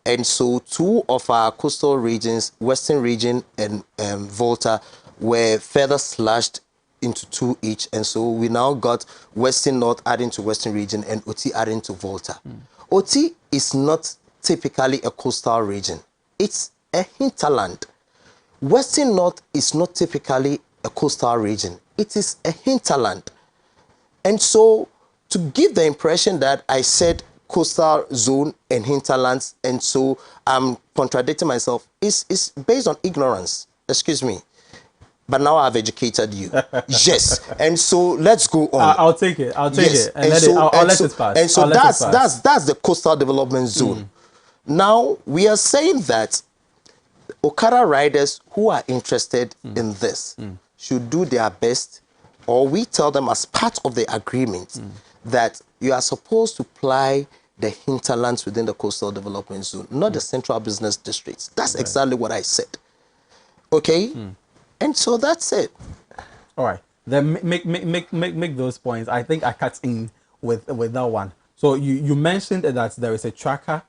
And so 2 of our coastal regions, Western region and Volta, were further slashed into 2 each, and so we now got Western North adding to Western Region and OT adding to Volta. OT is not typically a coastal region. It's a hinterland. Western North is not typically a coastal region. It is a hinterland. And so to give the impression that I said coastal zone and hinterlands, and so I'm contradicting myself, is based on ignorance. Excuse me. But now I've educated you. Yes. And so let's go on. I'll take it. I'll take Yes. it. And I'll let it pass. And so I'll let it pass. that's the coastal development zone. Now we are saying that Okada riders who are interested in this should do their best, or we tell them as part of the agreement that you are supposed to ply the hinterlands within the coastal development zone, not the central business districts. That's exactly what I said. Okay? And so that's it. All right. Then make those points. I think I cut in with that one. So you mentioned that there is a tracker,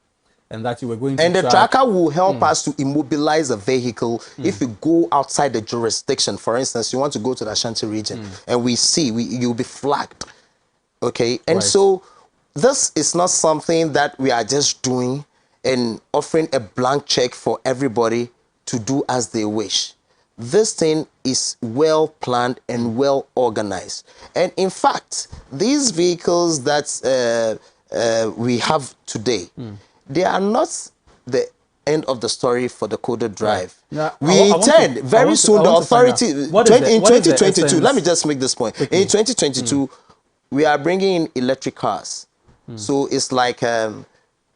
and that you were going to. And the tracker will help us to immobilize a vehicle if you go outside the jurisdiction. For instance, you want to go to the Ashanti region, and we see you'll be flagged. Okay, and so this is not something that we are just doing and offering a blank check for everybody to do as they wish. This thing is well planned and well organized. And in fact, these vehicles that we have today, they are not the end of the story for the Koda drive. We intend very soon the authority in 2022. Let me just make this point. In 2022, we are bringing in electric cars. So it's like a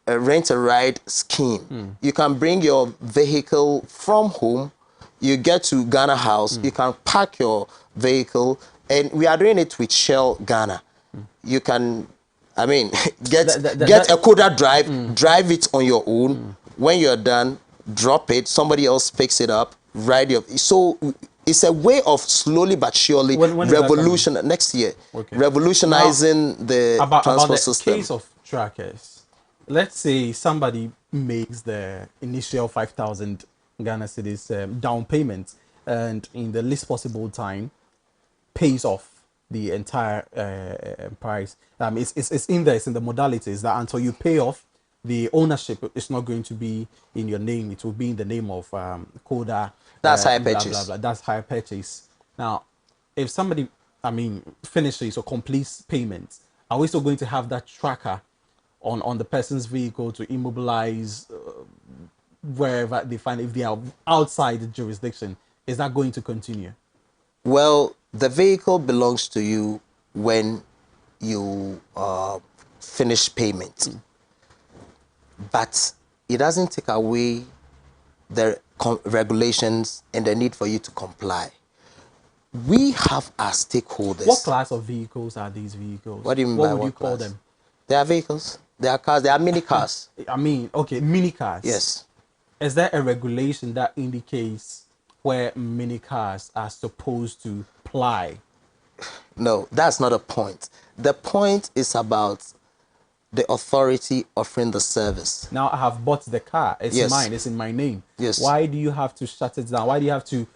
rent-a-ride scheme. You can bring your vehicle from home. You get to Ghana House, you can park your vehicle, and we are doing it with Shell Ghana. You can, I mean, get a Koda drive, drive it on your own. When you're done, drop it, somebody else picks it up, ride your, so it's a way of slowly but surely next year, revolutionizing the transport system. About the case of trackers, let's say somebody makes the initial 5,000 Ghana cedis down payment, and in the least possible time pays off the entire price. It's in there, it's in the modalities that until you pay off, the ownership is not going to be in your name. It will be in the name of Koda. That's hire purchase. Blah, blah, blah. That's hire purchase. Now, if somebody, finishes or completes payments, are we still going to have that tracker on the person's vehicle to immobilize wherever they find, if they are outside the jurisdiction? Is that going to continue? Well, the vehicle belongs to you when you finish payment. But it doesn't take away the regulations and the need for you to comply. We have our stakeholders. What class of vehicles are these vehicles? What do you mean by what would you class? call them? They are vehicles. They are cars. They are mini cars. Okay, mini cars. Yes. Is there a regulation that indicates where mini cars are supposed to ply? No, that's not a point. The point is about the authority offering the service. Now I have bought the car. It's mine. It's in my name. Yes. Why do you have to shut it down? Why do you have to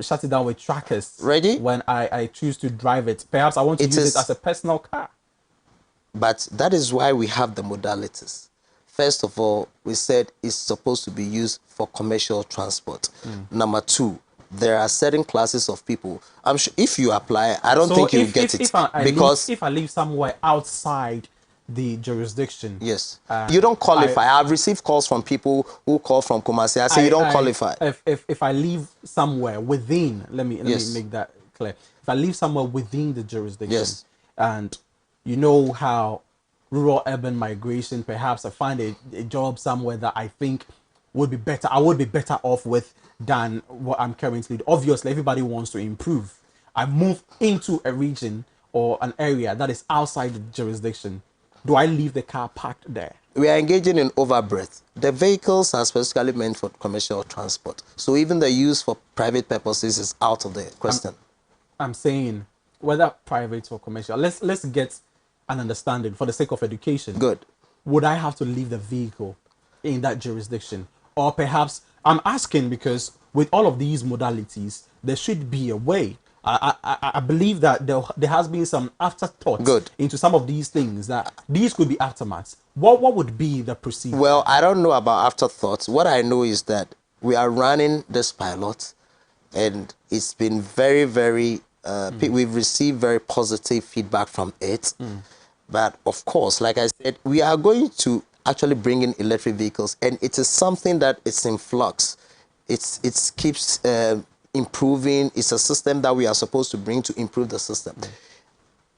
shut it down with trackers? Ready? When I choose to drive it. Perhaps I want to use it as a personal car. But that is why we have the modalities. First of all, we said it's supposed to be used for commercial transport. Number two, there are certain classes of people. I'm sure if you apply, I don't think you get it. If I live somewhere outside the jurisdiction, yes, you don't qualify. I've received calls from people who call from Kumasi. I say you don't qualify. If I live somewhere within, let me make that clear. If I live somewhere within the jurisdiction, and you know how rural urban migration, perhaps I find a job somewhere that I think would be better. I would be better off with than what I'm currently. Obviously, everybody wants to improve. I move into a region or an area that is outside the jurisdiction. Do I leave the car parked there? We are engaging in overbreadth. The vehicles are specifically meant for commercial transport. So even the use for private purposes is out of the question. I'm saying whether private or commercial. Let's get an understanding for the sake of education. Good. Would I have to leave the vehicle in that jurisdiction? Or perhaps I'm asking because with all of these modalities, there should be a way. I believe that there has been some afterthought Good. into some of these things, that these could be aftermaths. What would be the procedure? Well, I don't know about afterthoughts. What I know is that we are running this pilot, and it's been very, very. We've received very positive feedback from it. But of course, like I said, we are going to actually bring in electric vehicles, and it is something that is in flux. It keeps improving. It's a system that we are supposed to bring to improve the system.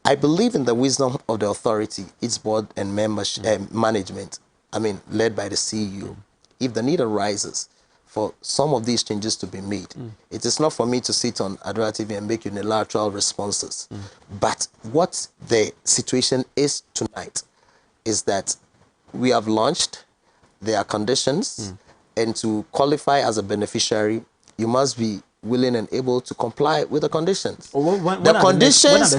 I believe in the wisdom of the authority, its board and membership, management. I mean, led by the CEO. If the need arises for some of these changes to be made, it is not for me to sit on Adoatv and make unilateral responses. But what the situation is tonight is that we have launched, there are conditions, and to qualify as a beneficiary, you must be willing and able to comply with the conditions. The conditions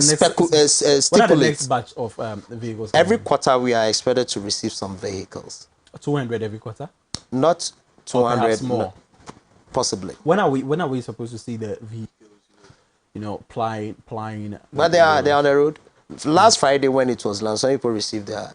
when are the next batch of vehicles? Every quarter we are expected to receive some vehicles. 200 every quarter? Not 200 more. No, possibly. When are we supposed to see the vehicles, plying? But they are on the road. Last Friday when it was launched, some people received their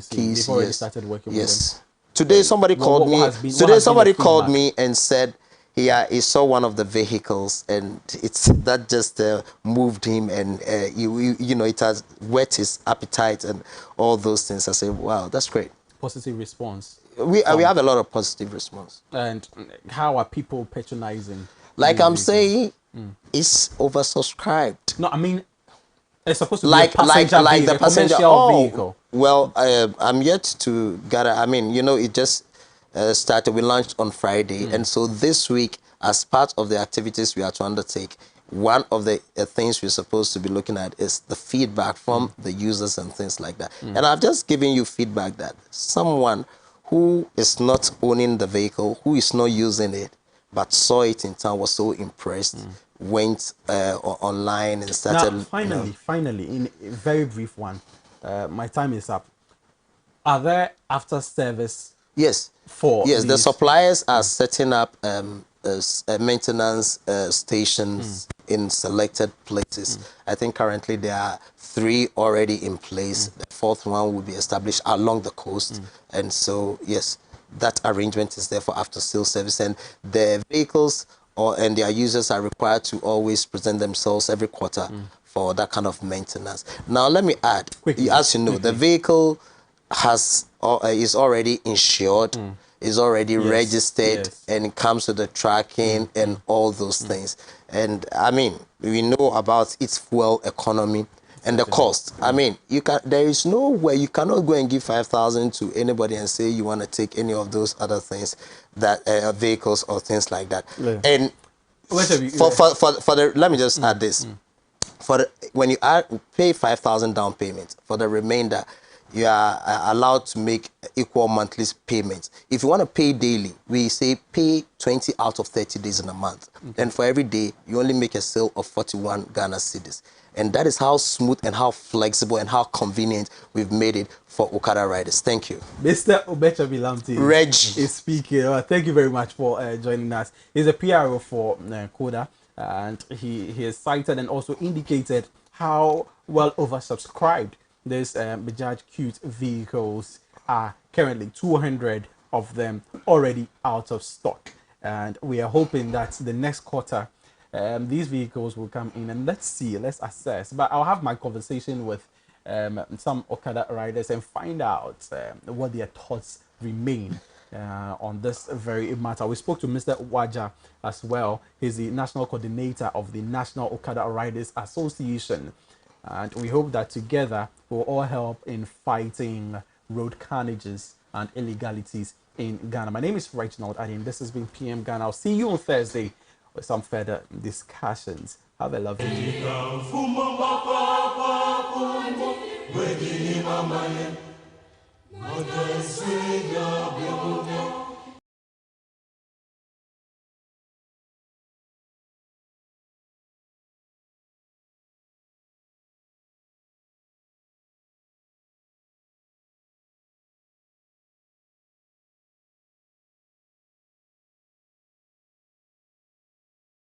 keys. They've already started working with them. Today somebody called me. Today somebody called me and said he saw one of the vehicles, and that just moved him, and it has whet his appetite and all those things. I said, wow, that's great. Positive response. We have a lot of positive response. And how are people patronizing? Like I'm saying, it's oversubscribed. No, I mean, it's supposed to be like a passenger like vehicle, the passenger vehicle. Well, I'm yet to gather. I mean, it just started. We launched on Friday, and so this week, as part of the activities we are to undertake, one of the things we're supposed to be looking at is the feedback from the users and things like that. And I've just given you feedback that someone who is not owning the vehicle, who is not using it, but saw it in town, was so impressed, went online and started. Now, finally, in a very brief one, my time is up. Are there after service? Yes. The suppliers are setting up maintenance stations in selected places. I think currently there are 3 already in place. The 4th one will be established along the coast. And so, yes, that arrangement is there for after-sales service. And the vehicles and their users are required to always present themselves every quarter for that kind of maintenance. Now, let me add, as you know, the vehicle is already insured, is already registered, and it comes with the tracking and all those things. And I mean, we know about its fuel economy and the cost. I mean, there is no way you cannot go and give 5,000 to anybody and say you want to take any of those other things, that vehicles or things like that. And let me just add this: when you pay 5,000 down payment, for the remainder, you are allowed to make equal monthly payments. If you want to pay daily, we say pay 20 out of 30 days in a month. And for every day, you only make a sale of 41 Ghana cedis. And that is how smooth and how flexible and how convenient we've made it for Okada riders. Thank you. Mr. Obecha Bilamti Reg is speaking. Thank you very much for joining us. He's a PRO for Koda, and he has cited and also indicated how well oversubscribed these Bajaj Qute vehicles are currently. 200 of them already out of stock, and we are hoping that the next quarter these vehicles will come in, and let's assess. But I'll have my conversation with some Okada riders and find out what their thoughts remain on this very matter. We spoke to Mr. Waja as well. He's the national coordinator of the National Okada Riders Association. And we hope that together we'll all help in fighting road carnages and illegalities in Ghana. My name is Reginald Adim. This has been PM Ghana. I'll see you on day with some further discussions. Have a lovely day.